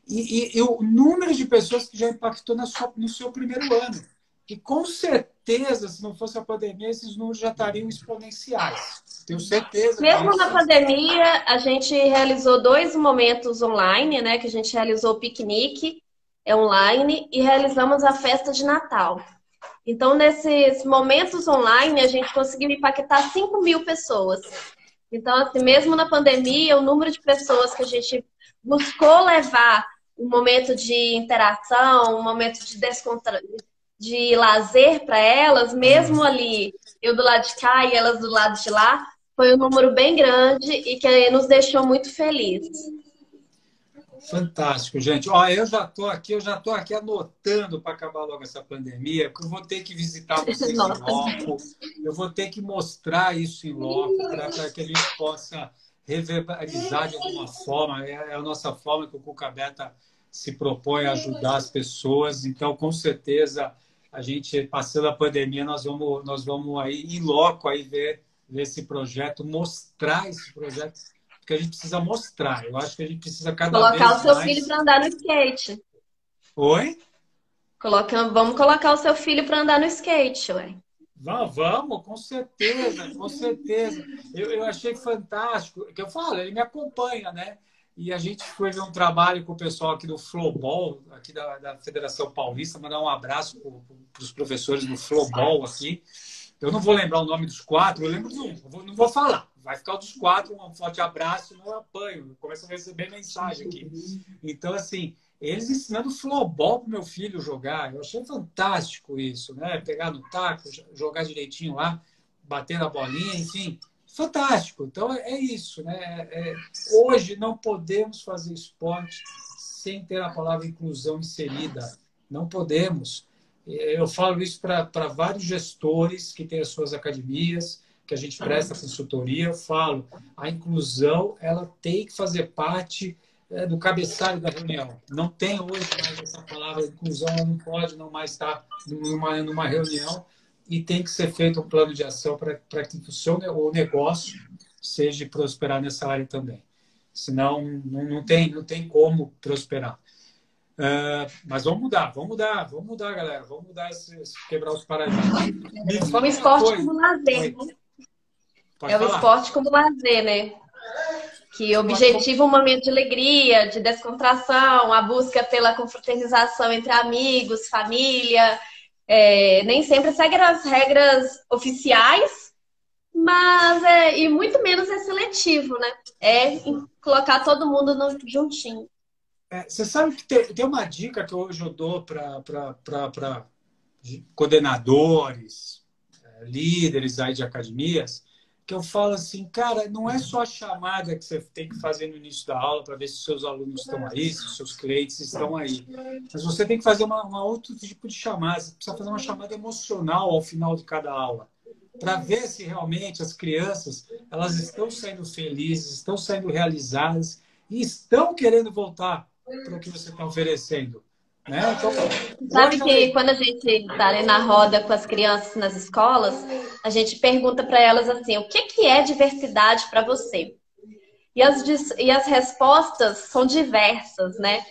e o número de pessoas que já impactou no seu primeiro ano. E com certeza, se não fosse a pandemia, esses números já estariam exponenciais. Tenho certeza. Mesmo na pandemia, a gente realizou 2 momentos online, né? Que a gente realizou o piquenique online e realizamos a festa de Natal. Então, nesses momentos online, a gente conseguiu impactar 5.000 pessoas. Então, assim, mesmo na pandemia, o número de pessoas que a gente buscou levar um momento de interação, um momento de lazer para elas, mesmo ali, eu do lado de cá e elas do lado de lá, foi um número bem grande e que nos deixou muito felizes. Fantástico, gente. Ó, eu já tô aqui anotando para acabar logo essa pandemia, porque eu vou ter que visitar vocês em loco, eu vou ter que mostrar isso em loco para que a gente possa reverberizar de alguma forma. É a nossa forma que o Cuca Beta se propõe a ajudar as pessoas. Então, com certeza, a gente, passando a pandemia, nós vamos aí em loco aí ver esse projeto, mostrar esse projeto, porque a gente precisa mostrar. Eu acho que a gente precisa cada vez mais... Colocar o seu filho para andar no skate. Oi? Vamos colocar o seu filho para andar no skate, ué. Vamos, com certeza, com certeza. Eu achei fantástico, que eu falo, ele me acompanha, né? E a gente foi ver um trabalho com o pessoal aqui do Flowball, aqui da Federação Paulista, mandar um abraço para os professores do Flowball aqui. Eu não vou lembrar o nome dos 4, eu lembro de um, não vou falar. Vai ficar dos 4, um forte abraço, não apanho. Começo a receber mensagem aqui. Então, assim, eles ensinando flowball pro meu filho jogar. Eu achei fantástico isso, né? Pegar no taco, jogar direitinho lá, bater na bolinha, enfim. Fantástico. Então, é isso, né? Hoje não podemos fazer esporte sem ter a palavra inclusão inserida. Não podemos. Eu falo isso para vários gestores que têm as suas academias, que a gente presta consultoria. Eu falo, a inclusão ela tem que fazer parte do cabeçalho da reunião. Não tem hoje mais essa palavra inclusão, ela não pode não mais estar numa reunião e tem que ser feito um plano de ação para que o negócio seja prosperar nessa área também. Senão, não tem como prosperar. Mas vamos mudar, galera. Vamos mudar, quebrar os paradigmas. O esporte como lazer, né? O esporte como lazer, né? Que objetiva um momento de alegria, de descontração, a busca pela confraternização entre amigos, família. Nem sempre segue as regras oficiais, mas e muito menos é seletivo, né? Colocar todo mundo juntinho. Você sabe que tem uma dica que hoje eu dou para coordenadores, líderes aí de academias, que eu falo assim, cara, não é só a chamada que você tem que fazer no início da aula para ver se seus alunos estão aí, se os seus clientes estão aí. Mas você tem que fazer uma outro tipo de chamada. Você precisa fazer uma chamada emocional ao final de cada aula, para ver se realmente as crianças elas estão saindo felizes, estão saindo realizadas e estão querendo voltar para o que você está oferecendo. Né? Então, sabe que quando a gente está ali na roda com as crianças nas escolas, a gente pergunta para elas assim, o que é diversidade para você? E as respostas são diversas, né?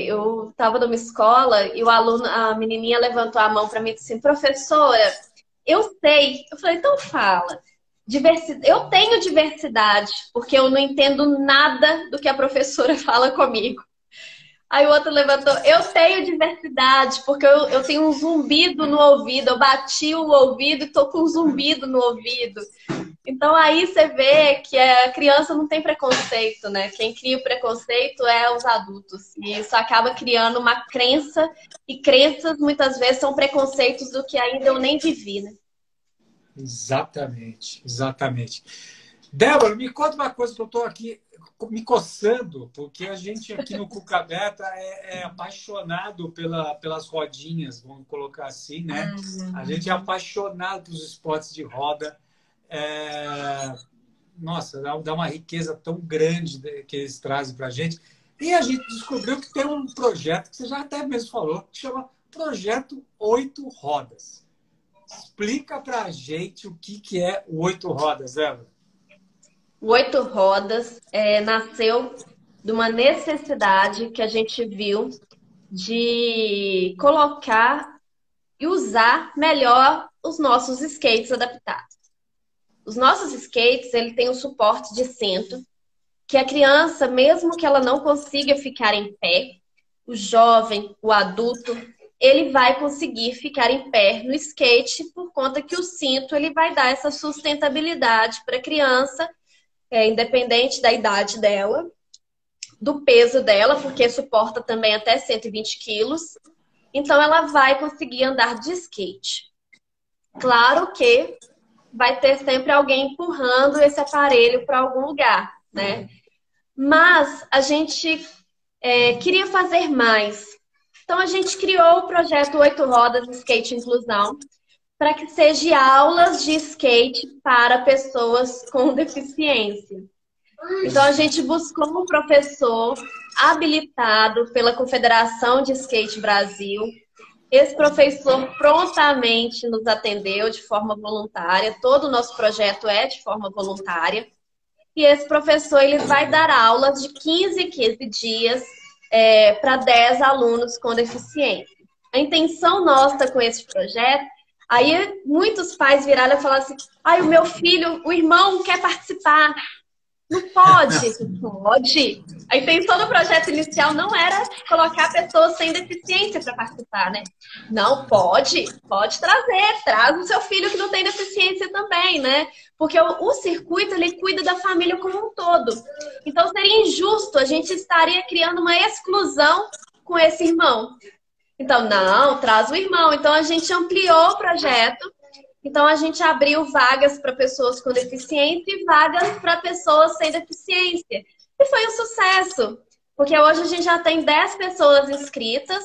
Eu estava numa escola e a menininha levantou a mão para mim e disse assim, professora, eu sei. Eu falei, então fala. Eu tenho diversidade, porque eu não entendo nada do que a professora fala comigo. Aí o outro levantou, eu tenho diversidade, porque eu tenho um zumbido no ouvido, eu bati o ouvido e tô com um zumbido no ouvido. Então aí você vê que a criança não tem preconceito, né? Quem cria o preconceito é os adultos. E isso acaba criando uma crença, e crenças muitas vezes são preconceitos do que ainda eu nem vivi, né? Exatamente, exatamente. Débora, me conta uma coisa que eu estou aqui me coçando, porque a gente aqui no Cuca Beta é apaixonado pelas rodinhas, vamos colocar assim, né? A gente é apaixonado pelos esportes de roda. Nossa, dá uma riqueza tão grande que eles trazem para a gente. E a gente descobriu que tem um projeto, que você já até mesmo falou, que chama Projeto 8 Rodas. Explica para a gente o que é o 8 Rodas, Débora. O 8 Rodas nasceu de uma necessidade que a gente viu de colocar e usar melhor os nossos skates adaptados. Os nossos skates, ele tem um suporte de cinto, que a criança, mesmo que ela não consiga ficar em pé, o jovem, o adulto, ele vai conseguir ficar em pé no skate por conta que o cinto ele vai dar essa sustentabilidade para a criança, independente da idade dela, do peso dela, porque suporta também até 120 quilos. Então, ela vai conseguir andar de skate. Claro que vai ter sempre alguém empurrando esse aparelho para algum lugar, né? Mas a gente queria fazer mais. Então, a gente criou o projeto 8 Rodas Skate Inclusão para que seja aulas de skate para pessoas com deficiência. Então, a gente buscou um professor habilitado pela Confederação de Skate Brasil. Esse professor prontamente nos atendeu de forma voluntária. Todo o nosso projeto é de forma voluntária. E esse professor ele vai dar aulas de 15 em 15 dias para 10 alunos com deficiência. A intenção nossa com esse projeto, aí muitos pais viraram e falaram assim, o meu filho, o irmão quer participar. Não pode? Pode. A intenção do projeto inicial não era colocar pessoas sem deficiência para participar, né? Não, pode trazer. Traz o seu filho que não tem deficiência também, né? Porque o circuito, ele cuida da família como um todo. Então, seria injusto, a gente estaria criando uma exclusão com esse irmão. Então, não, traz o irmão. Então, a gente ampliou o projeto. Então, a gente abriu vagas para pessoas com deficiência e vagas para pessoas sem deficiência. E foi um sucesso, porque hoje a gente já tem 10 pessoas inscritas.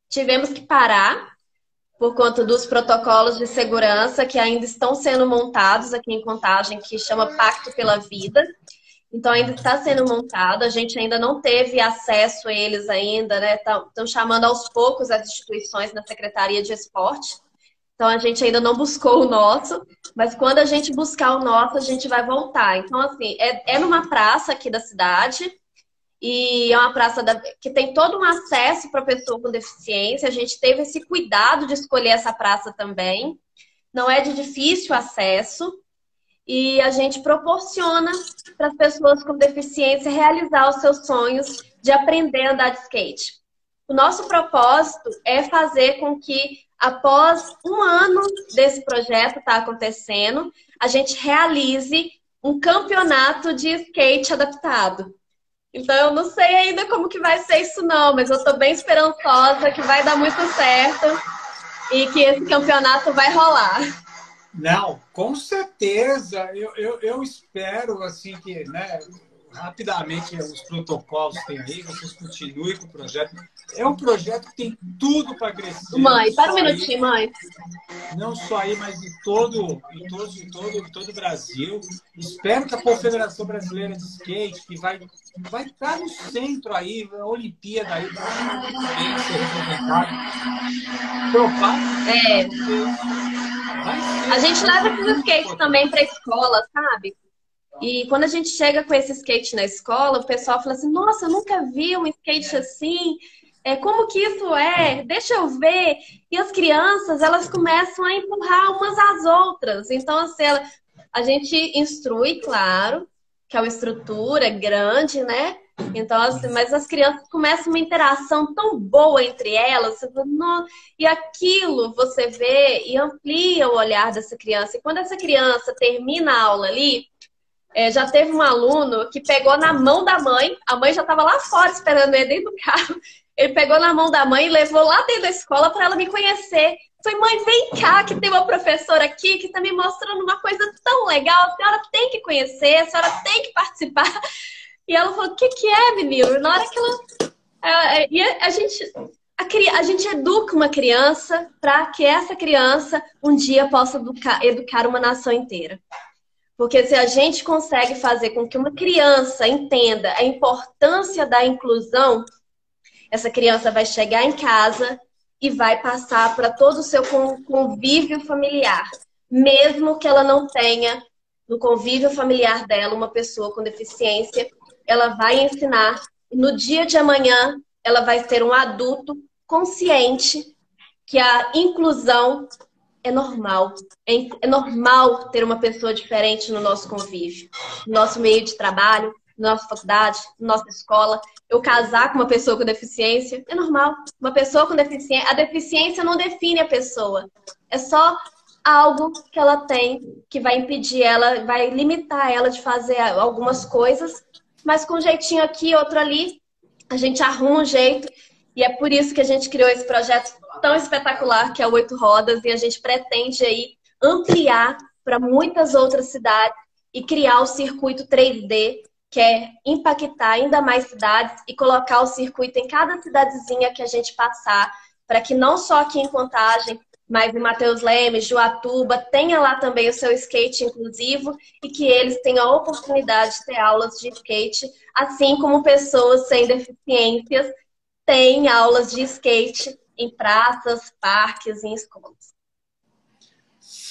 Tivemos que parar por conta dos protocolos de segurança que ainda estão sendo montados aqui em Contagem, que chama Pacto pela Vida. Então, ainda está sendo montado. A gente ainda não teve acesso a eles ainda, né? Estão chamando aos poucos as instituições na Secretaria de Esporte. Então, a gente ainda não buscou o nosso, mas quando a gente buscar o nosso, a gente vai voltar. Então, assim, é numa praça aqui da cidade, e é uma praça que tem todo um acesso para pessoa com deficiência. A gente teve esse cuidado de escolher essa praça também. Não é de difícil acesso, e a gente proporciona para as pessoas com deficiência realizar os seus sonhos de aprender a andar de skate. O nosso propósito é fazer com que após um ano desse projeto estar acontecendo, a gente realize um campeonato de skate adaptado. Então, eu não sei ainda como que vai ser isso não, mas eu estou bem esperançosa que vai dar muito certo e que esse campeonato vai rolar. Não, com certeza. Eu espero assim que, né, rapidamente os protocolos têm aí, vocês continuem com o projeto. É um projeto que tem tudo para crescer. Mãe, para um minutinho, mãe. Não só aí, mas em todo o Brasil. Espero que a Confederação Brasileira de Skate, que vai estar no centro aí, a Olimpíada aí, vai ser representada. A gente leva esses skates também para a escola, sabe? E quando a gente chega com esse skate na escola, o pessoal fala assim, nossa, eu nunca vi um skate assim. Como que isso é? Deixa eu ver. E as crianças, elas começam a empurrar umas às outras. Então, assim, a gente instrui, claro, que é uma estrutura grande, né? Então, assim, mas as crianças começam uma interação tão boa entre elas, você fala, "Nó", e aquilo você vê e amplia o olhar dessa criança. E quando essa criança termina a aula ali, já teve um aluno que pegou na mão da mãe, a mãe já estava lá fora esperando ele dentro do carro. Ele pegou na mão da mãe e levou lá dentro da escola para ela me conhecer. Falei, mãe, vem cá, que tem uma professora aqui que está me mostrando uma coisa tão legal. A senhora tem que conhecer, a senhora tem que participar. E ela falou, o que que é, menino? Na hora que ela... E a gente educa uma criança para que essa criança um dia possa educar uma nação inteira. Porque se a gente consegue fazer com que uma criança entenda a importância da inclusão, essa criança vai chegar em casa e vai passar para todo o seu convívio familiar. Mesmo que ela não tenha no convívio familiar dela uma pessoa com deficiência, ela vai ensinar. E no dia de amanhã, ela vai ser um adulto consciente que a inclusão é normal. É normal ter uma pessoa diferente no nosso convívio, no nosso meio de trabalho, na nossa faculdade, na nossa escola. Eu casar com uma pessoa com deficiência é normal. Uma pessoa com deficiência, a deficiência não define a pessoa. É só algo que ela tem que vai impedir ela, vai limitar ela de fazer algumas coisas, mas com um jeitinho aqui, outro ali, a gente arruma um jeito. E é por isso que a gente criou esse projeto tão espetacular que é o 8 Rodas, e a gente pretende aí ampliar para muitas outras cidades e criar o circuito 3D, que é impactar ainda mais cidades e colocar o circuito em cada cidadezinha que a gente passar, para que não só aqui em Contagem, mas em Mateus Leme, Juatuba, tenha lá também o seu skate inclusivo e que eles tenham a oportunidade de ter aulas de skate, assim como pessoas sem deficiências têm aulas de skate em praças, parques e em escolas.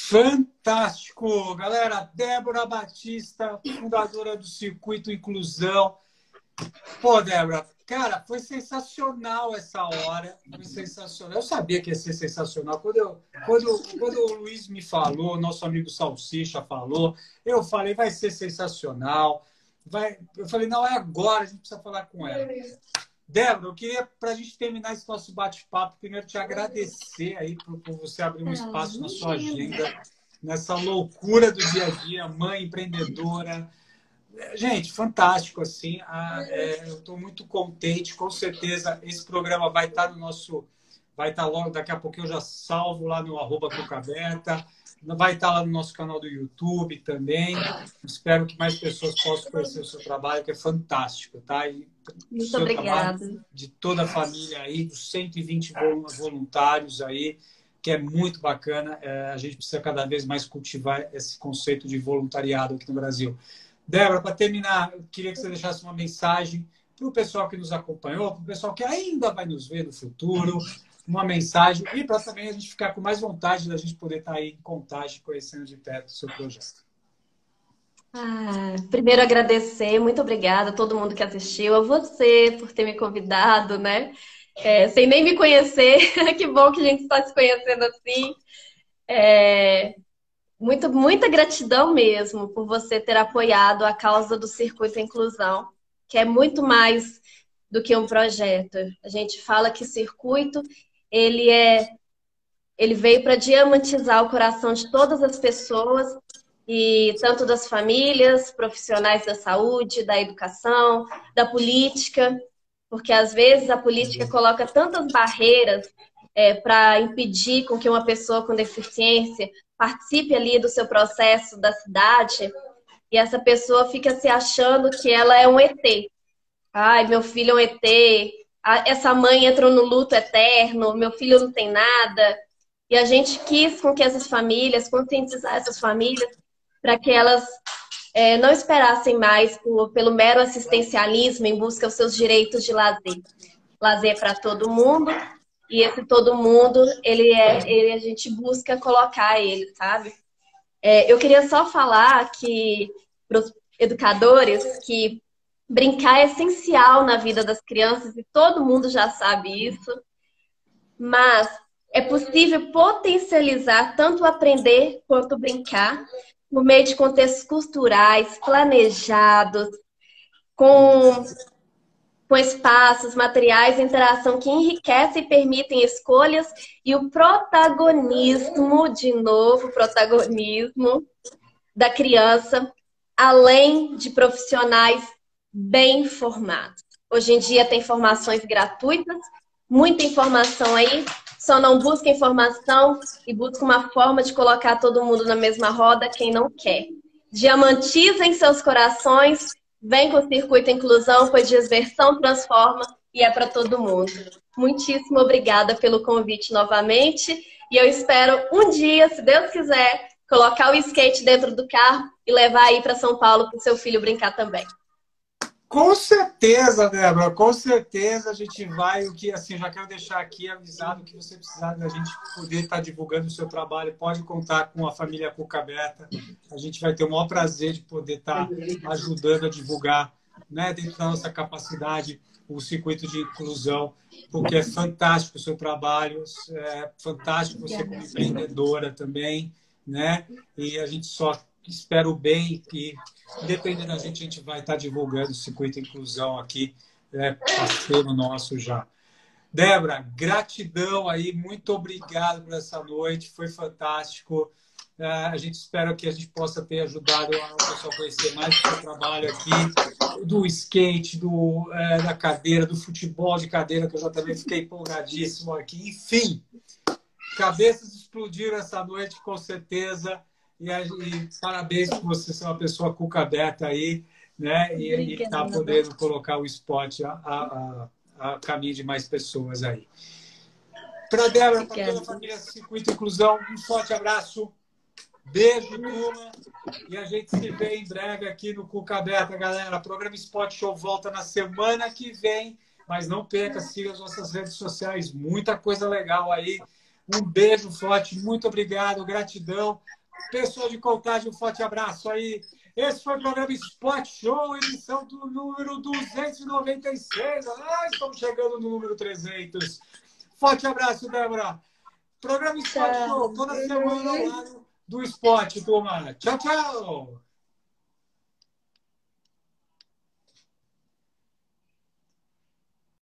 Fantástico! Galera, Débora Batista, fundadora do Circuito Inclusão. Pô, Débora, cara, foi sensacional essa hora. Foi sensacional. Eu sabia que ia ser sensacional. Quando o Luiz me falou, nosso amigo Salsicha falou, eu falei, vai ser sensacional. Eu falei, não, é agora, a gente precisa falar com ela. Débora, eu queria, para a gente terminar esse nosso bate-papo, primeiro te agradecer aí por você abrir um espaço na sua agenda, nessa loucura do dia a dia, mãe empreendedora. Gente, fantástico, assim. Eu estou muito contente, com certeza esse programa vai estar no nosso... Vai estar logo, daqui a pouco eu já salvo lá no @cucaberta. Vai estar lá no nosso canal do YouTube também. Espero que mais pessoas possam conhecer o seu trabalho, que é fantástico, tá? E muito obrigada. De toda a família aí, dos 120 voluntários aí, que é muito bacana. A gente precisa cada vez mais cultivar esse conceito de voluntariado aqui no Brasil. Débora, para terminar, eu queria que você deixasse uma mensagem para o pessoal que nos acompanhou, para o pessoal que ainda vai nos ver no futuro, uma mensagem, e para também a gente ficar com mais vontade da gente poder estar aí em Contagem, conhecendo de perto o seu projeto. Primeiro agradecer, muito obrigada a todo mundo que assistiu, a você por ter me convidado, né? Sem nem me conhecer, que bom que a gente está se conhecendo assim. Muita gratidão mesmo por você ter apoiado a causa do Circuito Inclusão, que é muito mais do que um projeto. A gente fala que circuito, ele veio para diamantizar o coração de todas as pessoas, e tanto das famílias, profissionais da saúde, da educação, da política, porque às vezes a política coloca tantas barreiras para impedir com que uma pessoa com deficiência participe ali do seu processo da cidade, e essa pessoa fica se achando que ela é um ET. Ai, meu filho é um ET, essa mãe entrou no luto eterno, meu filho não tem nada. E a gente quis com que essas famílias, conscientizar essas famílias, para que elas não esperassem mais pelo mero assistencialismo em busca dos seus direitos de lazer. Lazer para todo mundo, e esse todo mundo, a gente busca colocar ele, sabe? Eu queria só falar que, para os educadores, que brincar é essencial na vida das crianças, e todo mundo já sabe isso, mas é possível potencializar tanto aprender quanto brincar por meio de contextos culturais, planejados, com com espaços, materiais, interação que enriquecem e permitem escolhas e o protagonismo, de novo, protagonismo da criança, além de profissionais bem formados. Hoje em dia tem formações gratuitas, muita informação aí, só não busca informação e busca uma forma de colocar todo mundo na mesma roda, quem não quer. Diamantizem seus corações, vem com o Circuito Inclusão, pois diversão transforma e é para todo mundo. Muitíssimo obrigada pelo convite novamente e eu espero um dia, se Deus quiser, colocar o skate dentro do carro e levar aí para São Paulo para o seu filho brincar também. Com certeza, Débora, com certeza a gente vai. O que, assim, já quero deixar aqui avisado que você precisar da gente poder estar divulgando o seu trabalho, pode contar com a família Cuca Aberta. A gente vai ter o maior prazer de poder estar ajudando a divulgar, né, dentro da nossa capacidade, o circuito de inclusão, porque é fantástico o seu trabalho, é fantástico você como empreendedora também, né? E a gente só espera o bem e, dependendo da gente, a gente vai estar divulgando o circuito inclusão aqui, parceiro nosso já. Débora, gratidão aí, muito obrigado por essa noite, foi fantástico. A gente espera que a gente possa ter ajudado o pessoal a conhecer mais do seu trabalho aqui, do skate, da cadeira, do futebol de cadeira, que eu já também fiquei empolgadíssimo aqui. Enfim, cabeças explodiram essa noite, com certeza. E parabéns por você ser uma pessoa cuca aberta aí, né? E tá podendo colocar o esporte a caminho de mais pessoas aí. Para Débora, para toda a família Circuito Inclusão, um forte abraço. Beijo, turma. E a gente se vê em breve aqui no Cuca Aberta, galera. O programa Spot Show volta na semana que vem. Mas não perca, siga as nossas redes sociais. Muita coisa legal aí. Um beijo forte. Muito obrigado. Gratidão. Pessoal de Contagem, um forte abraço aí. Esse foi o programa Spot Show, edição do número 296. Estamos chegando no número 300. Forte abraço, Débora. Programa Spot Show, toda semana ao lado do esporte, turma. Tchau, tchau!